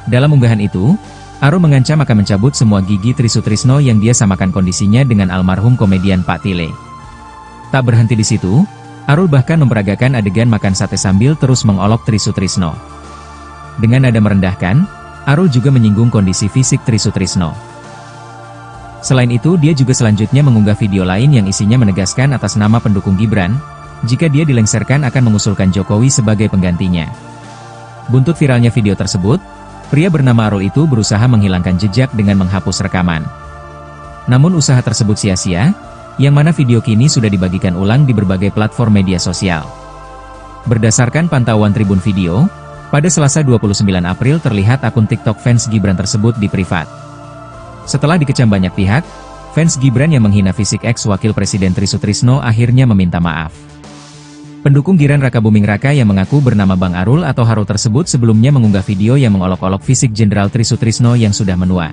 Dalam unggahan itu, Arul mengancam akan mencabut semua gigi Tri Sutrisno yang dia samakan kondisinya dengan almarhum komedian Pak Tile. Tak berhenti di situ, Arul bahkan memperagakan adegan makan sate sambil terus mengolok Tri Sutrisno. Dengan nada merendahkan, Arul juga menyinggung kondisi fisik Tri Sutrisno. Selain itu, dia juga selanjutnya mengunggah video lain yang isinya menegaskan atas nama pendukung Gibran, jika dia dilengserkan akan mengusulkan Jokowi sebagai penggantinya. Buntut viralnya video tersebut, pria bernama Arul itu berusaha menghilangkan jejak dengan menghapus rekaman. Namun usaha tersebut sia-sia, yang mana video kini sudah dibagikan ulang di berbagai platform media sosial. Berdasarkan pantauan Tribun Video, pada Selasa 29 April terlihat akun TikTok fans Gibran tersebut di privat. Setelah dikecam banyak pihak, fans Gibran yang menghina fisik ex-wakil Presiden Tri Sutrisno akhirnya meminta maaf. Pendukung Gibran Rakabuming Raka yang mengaku bernama Bang Arul atau Harul tersebut sebelumnya mengunggah video yang mengolok-olok fisik Jenderal Tri Sutrisno yang sudah menua.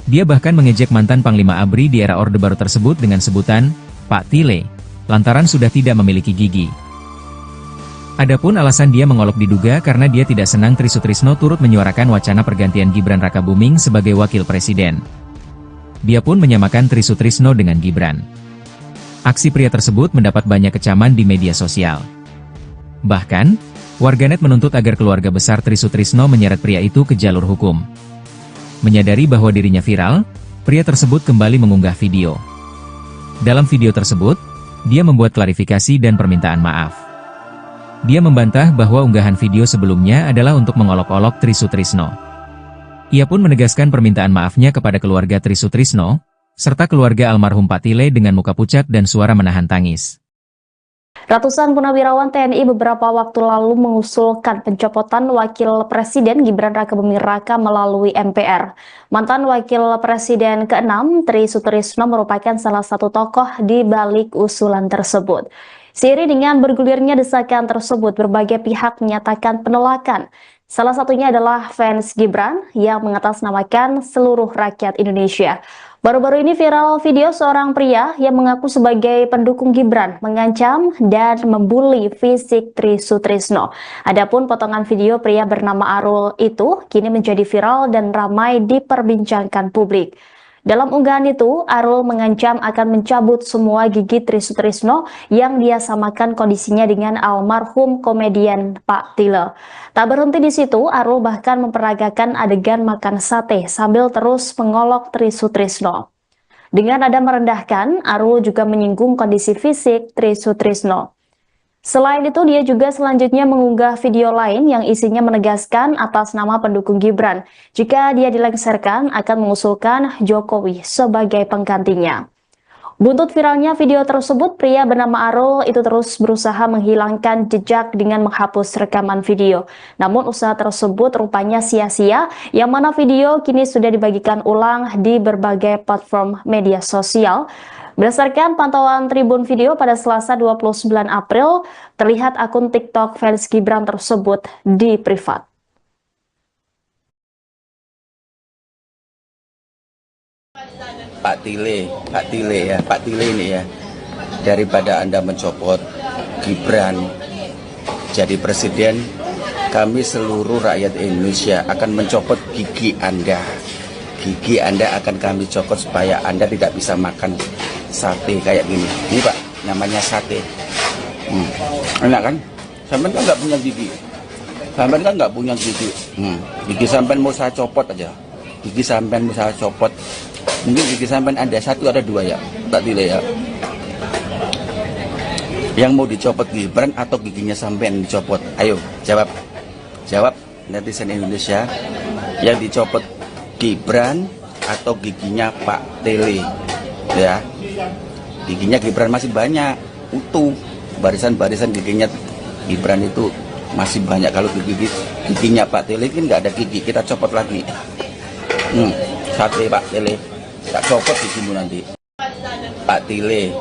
Dia bahkan mengejek mantan Panglima ABRI di era Orde Baru tersebut dengan sebutan Pak Tile, lantaran sudah tidak memiliki gigi. Adapun alasan dia mengolok diduga karena dia tidak senang Tri Sutrisno turut menyuarakan wacana pergantian Gibran Rakabuming sebagai wakil presiden. Dia pun menyamakan Tri Sutrisno dengan Gibran. Aksi pria tersebut mendapat banyak kecaman di media sosial. Bahkan, warganet menuntut agar keluarga besar Tri Sutrisno menyeret pria itu ke jalur hukum. Menyadari bahwa dirinya viral, pria tersebut kembali mengunggah video. Dalam video tersebut, dia membuat klarifikasi dan permintaan maaf. Dia membantah bahwa unggahan video sebelumnya adalah untuk mengolok-olok Tri Sutrisno. Ia pun menegaskan permintaan maafnya kepada keluarga Tri Sutrisno, serta keluarga almarhum Pak Tile dengan muka pucat dan suara menahan tangis. Ratusan purnawirawan TNI beberapa waktu lalu mengusulkan pencopotan Wakil Presiden Gibran Rakabuming Raka melalui MPR. Mantan Wakil Presiden ke-6, Tri Sutrisno merupakan salah satu tokoh di balik usulan tersebut. Seiring dengan bergulirnya desakan tersebut, berbagai pihak menyatakan penolakan. Salah satunya adalah fans Gibran yang mengatasnamakan seluruh rakyat Indonesia. Baru-baru ini viral video seorang pria yang mengaku sebagai pendukung Gibran mengancam dan membuli fisik Tri Sutrisno. Adapun potongan video pria bernama Arul itu kini menjadi viral dan ramai diperbincangkan publik. Dalam unggahan itu, Arul mengancam akan mencabut semua gigi Tri Sutrisno yang dia samakan kondisinya dengan almarhum komedian Pak Tile. Tak berhenti di situ, Arul bahkan memperagakan adegan makan sate sambil terus mengolok Tri Sutrisno. Dengan nada merendahkan, Arul juga menyinggung kondisi fisik Tri Sutrisno. Selain itu, dia juga selanjutnya mengunggah video lain yang isinya menegaskan atas nama pendukung Gibran. Jika dia dilengsarkan, akan mengusulkan Jokowi sebagai penggantinya. Buntut viralnya video tersebut, pria bernama Arul itu terus berusaha menghilangkan jejak dengan menghapus rekaman video. Namun usaha tersebut rupanya sia-sia, yang mana video kini sudah dibagikan ulang di berbagai platform media sosial. Berdasarkan pantauan Tribun Video pada Selasa 29 April, terlihat akun TikTok fans Gibran tersebut di privat. Pak Tile ini ya, daripada Anda mencopot Gibran jadi presiden, kami seluruh rakyat Indonesia akan mencopot gigi Anda. Gigi Anda akan kami copot supaya Anda tidak bisa makan sate kayak gini. Ini Pak, namanya sate. Enak kan? Sampai kan nggak punya gigi. Sampai kan nggak punya gigi. Gigi sampai mau saya copot aja. Gigi sampai mau saya copot. Mungkin gigi sampai ada satu, ada dua ya, tak Tile ya. Yang mau dicopot Gibran atau giginya sampai dicopot? Ayo jawab, jawab netizen Indonesia. Yang dicopot Gibran atau giginya Pak Tile ya. Giginya Gibran masih banyak, utuh. Barisan-barisan giginya Gibran itu masih banyak. Kalau giginya Pak Tile kan nggak ada gigi, kita copot lagi. Sate Pak Tile, tak copot gigimu nanti. Pak Tile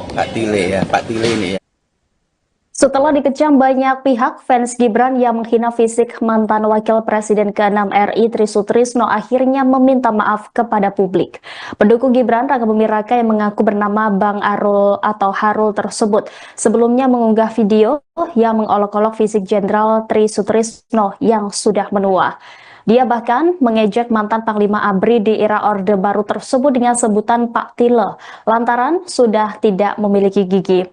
ya, Pak Tile ini ya. Setelah dikecam banyak pihak, fans Gibran yang menghina fisik mantan Wakil Presiden ke-6 RI Tri Sutrisno akhirnya meminta maaf kepada publik. Pendukung Gibran Raka Buming Raka yang mengaku bernama Bang Arul atau Harul tersebut sebelumnya mengunggah video yang mengolok-olok fisik Jenderal Tri Sutrisno yang sudah menua. Dia bahkan mengejek mantan Panglima ABRI di era Orde Baru tersebut dengan sebutan Pak Tile, lantaran sudah tidak memiliki gigi.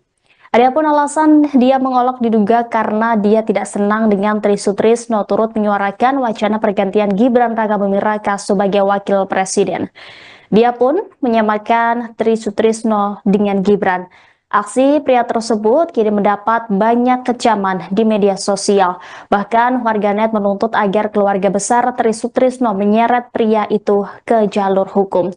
Adapun alasan dia mengolok diduga karena dia tidak senang dengan Tri Sutrisno turut menyuarakan wacana pergantian Gibran Raka Buming Raka sebagai wakil presiden. Dia pun menyamakan Tri Sutrisno dengan Gibran. Aksi pria tersebut kini mendapat banyak kecaman di media sosial. Bahkan warganet menuntut agar keluarga besar Tri Sutrisno menyeret pria itu ke jalur hukum.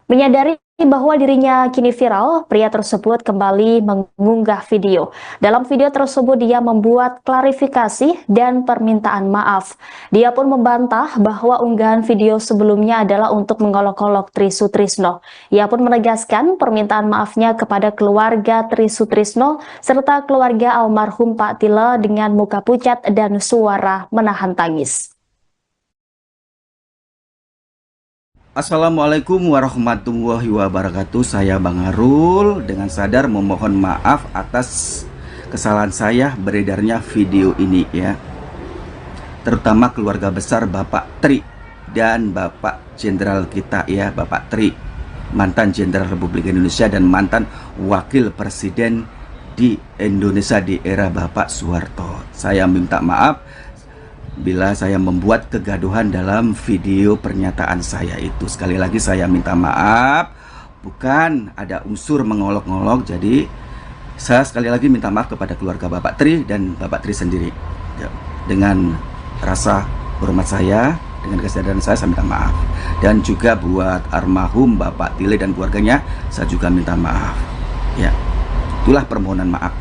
Menyadari bahwa dirinya kini viral, pria tersebut kembali mengunggah video. Dalam video tersebut dia membuat klarifikasi dan permintaan maaf. Dia pun membantah bahwa unggahan video sebelumnya adalah untuk mengolok-olok Tri Sutrisno. Ia pun menegaskan permintaan maafnya kepada keluarga Tri Sutrisno serta keluarga almarhum Pak Tile dengan muka pucat dan suara menahan tangis. Assalamualaikum warahmatullahi wabarakatuh. Saya Bang Arul dengan sadar memohon maaf atas kesalahan saya beredarnya video ini ya. Terutama keluarga besar Bapak Tri dan Bapak Jenderal kita ya, Bapak Tri, mantan Jenderal Republik Indonesia dan mantan Wakil Presiden di Indonesia di era Bapak Soeharto. Saya minta maaf bila saya membuat kegaduhan dalam video pernyataan saya itu. Sekali lagi saya minta maaf, bukan ada unsur mengolok-ngolok. Jadi saya sekali lagi minta maaf kepada keluarga Bapak Tri dan Bapak Tri sendiri ya. Dengan rasa hormat saya, dengan kesadaran saya minta maaf. Dan juga buat almarhum Bapak Tile dan keluarganya, saya juga minta maaf ya. Itulah permohonan maaf.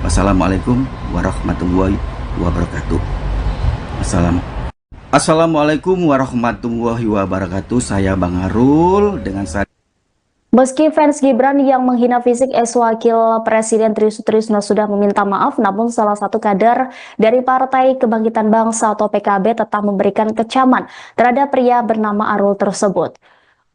Wassalamualaikum warahmatullahi wabarakatuh. Assalamualaikum warahmatullahi wabarakatuh. Saya Bang Arul dengan Meski fans Gibran yang menghina fisik ex-wakil Presiden Tri Sutrisno sudah meminta maaf, namun salah satu kader dari Partai Kebangkitan Bangsa atau PKB tetap memberikan kecaman terhadap pria bernama Arul tersebut.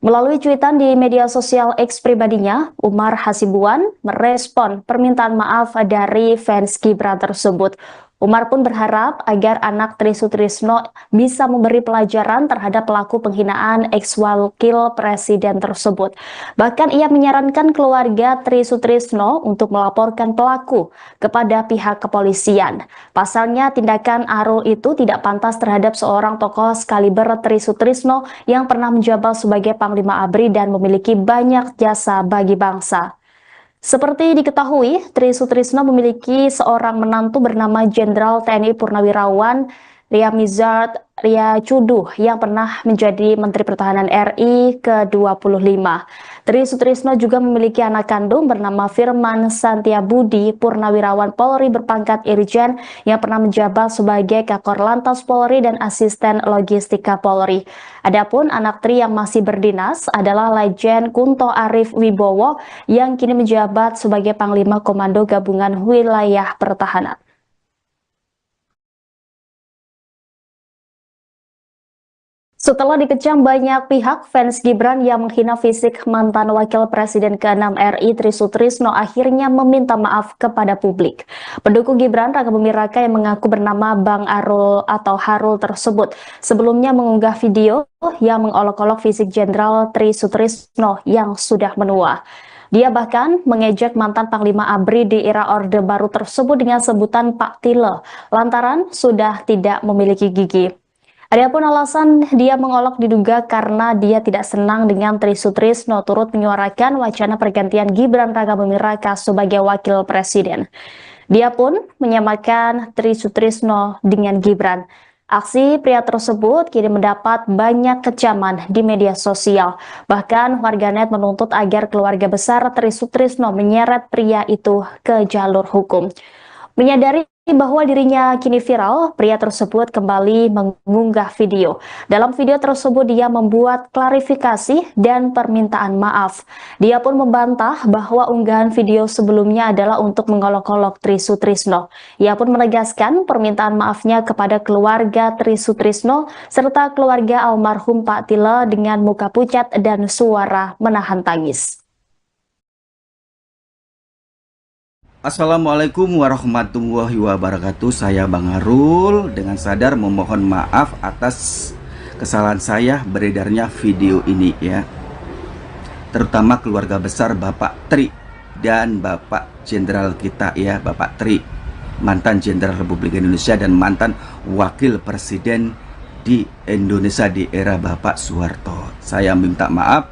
Melalui cuitan di media sosial X pribadinya, Umar Hasibuan merespon permintaan maaf dari fans Gibran tersebut. Umar pun berharap agar anak Tri Sutrisno bisa memberi pelajaran terhadap pelaku penghinaan ex-wakil presiden tersebut. Bahkan ia menyarankan keluarga Tri Sutrisno untuk melaporkan pelaku kepada pihak kepolisian. Pasalnya tindakan Arul itu tidak pantas terhadap seorang tokoh sekaliber Tri Sutrisno yang pernah menjabat sebagai Panglima ABRI dan memiliki banyak jasa bagi bangsa. Seperti diketahui, Tri Sutrisno memiliki seorang menantu bernama Jenderal TNI Purnawirawan Ria Mizard Ria Cuduh yang pernah menjadi Menteri Pertahanan RI ke-25. Tri Sutrisno juga memiliki anak kandung bernama Firman Santiabudi, Purnawirawan Polri berpangkat Irjen yang pernah menjabat sebagai Kakor Lantas Polri dan Asisten Logistika Polri. Adapun anak Tri yang masih berdinas adalah Lejen Kunto Arif Wibowo yang kini menjabat sebagai Panglima Komando Gabungan Wilayah Pertahanan. Setelah dikecam banyak pihak, fans Gibran yang menghina fisik mantan Wakil Presiden ke-6 RI Tri Sutrisno akhirnya meminta maaf kepada publik. Pendukung Gibran Raka Buming Raka yang mengaku bernama Bang Arul atau Harul tersebut sebelumnya mengunggah video yang mengolok-olok fisik Jenderal Tri Sutrisno yang sudah menua. Dia bahkan mengejek mantan Panglima ABRI di era Orde Baru tersebut dengan sebutan Pak Tile, lantaran sudah tidak memiliki gigi. Adapun alasan dia mengolok diduga karena dia tidak senang dengan Tri Sutrisno turut menyuarakan wacana pergantian Gibran Raka Buming Raka sebagai wakil presiden. Dia pun menyamakan Tri Sutrisno dengan Gibran. Aksi pria tersebut kini mendapat banyak kecaman di media sosial. Bahkan warganet menuntut agar keluarga besar Tri Sutrisno menyeret pria itu ke jalur hukum. Menyadari bahwa dirinya kini viral, pria tersebut kembali mengunggah video. Dalam video tersebut dia membuat klarifikasi dan permintaan maaf. Dia pun membantah bahwa unggahan video sebelumnya adalah untuk mengolok-olok Tri Sutrisno. Ia pun menegaskan permintaan maafnya kepada keluarga Tri Sutrisno serta keluarga almarhum Pak Tile dengan muka pucat dan suara menahan tangis. Assalamualaikum warahmatullahi wabarakatuh. Saya Bang Arul dengan sadar memohon maaf atas kesalahan saya beredarnya video ini ya. Terutama keluarga besar Bapak Tri dan Bapak Jenderal kita ya, Bapak Tri, mantan Jenderal Republik Indonesia dan mantan Wakil Presiden di Indonesia di era Bapak Soeharto. Saya minta maaf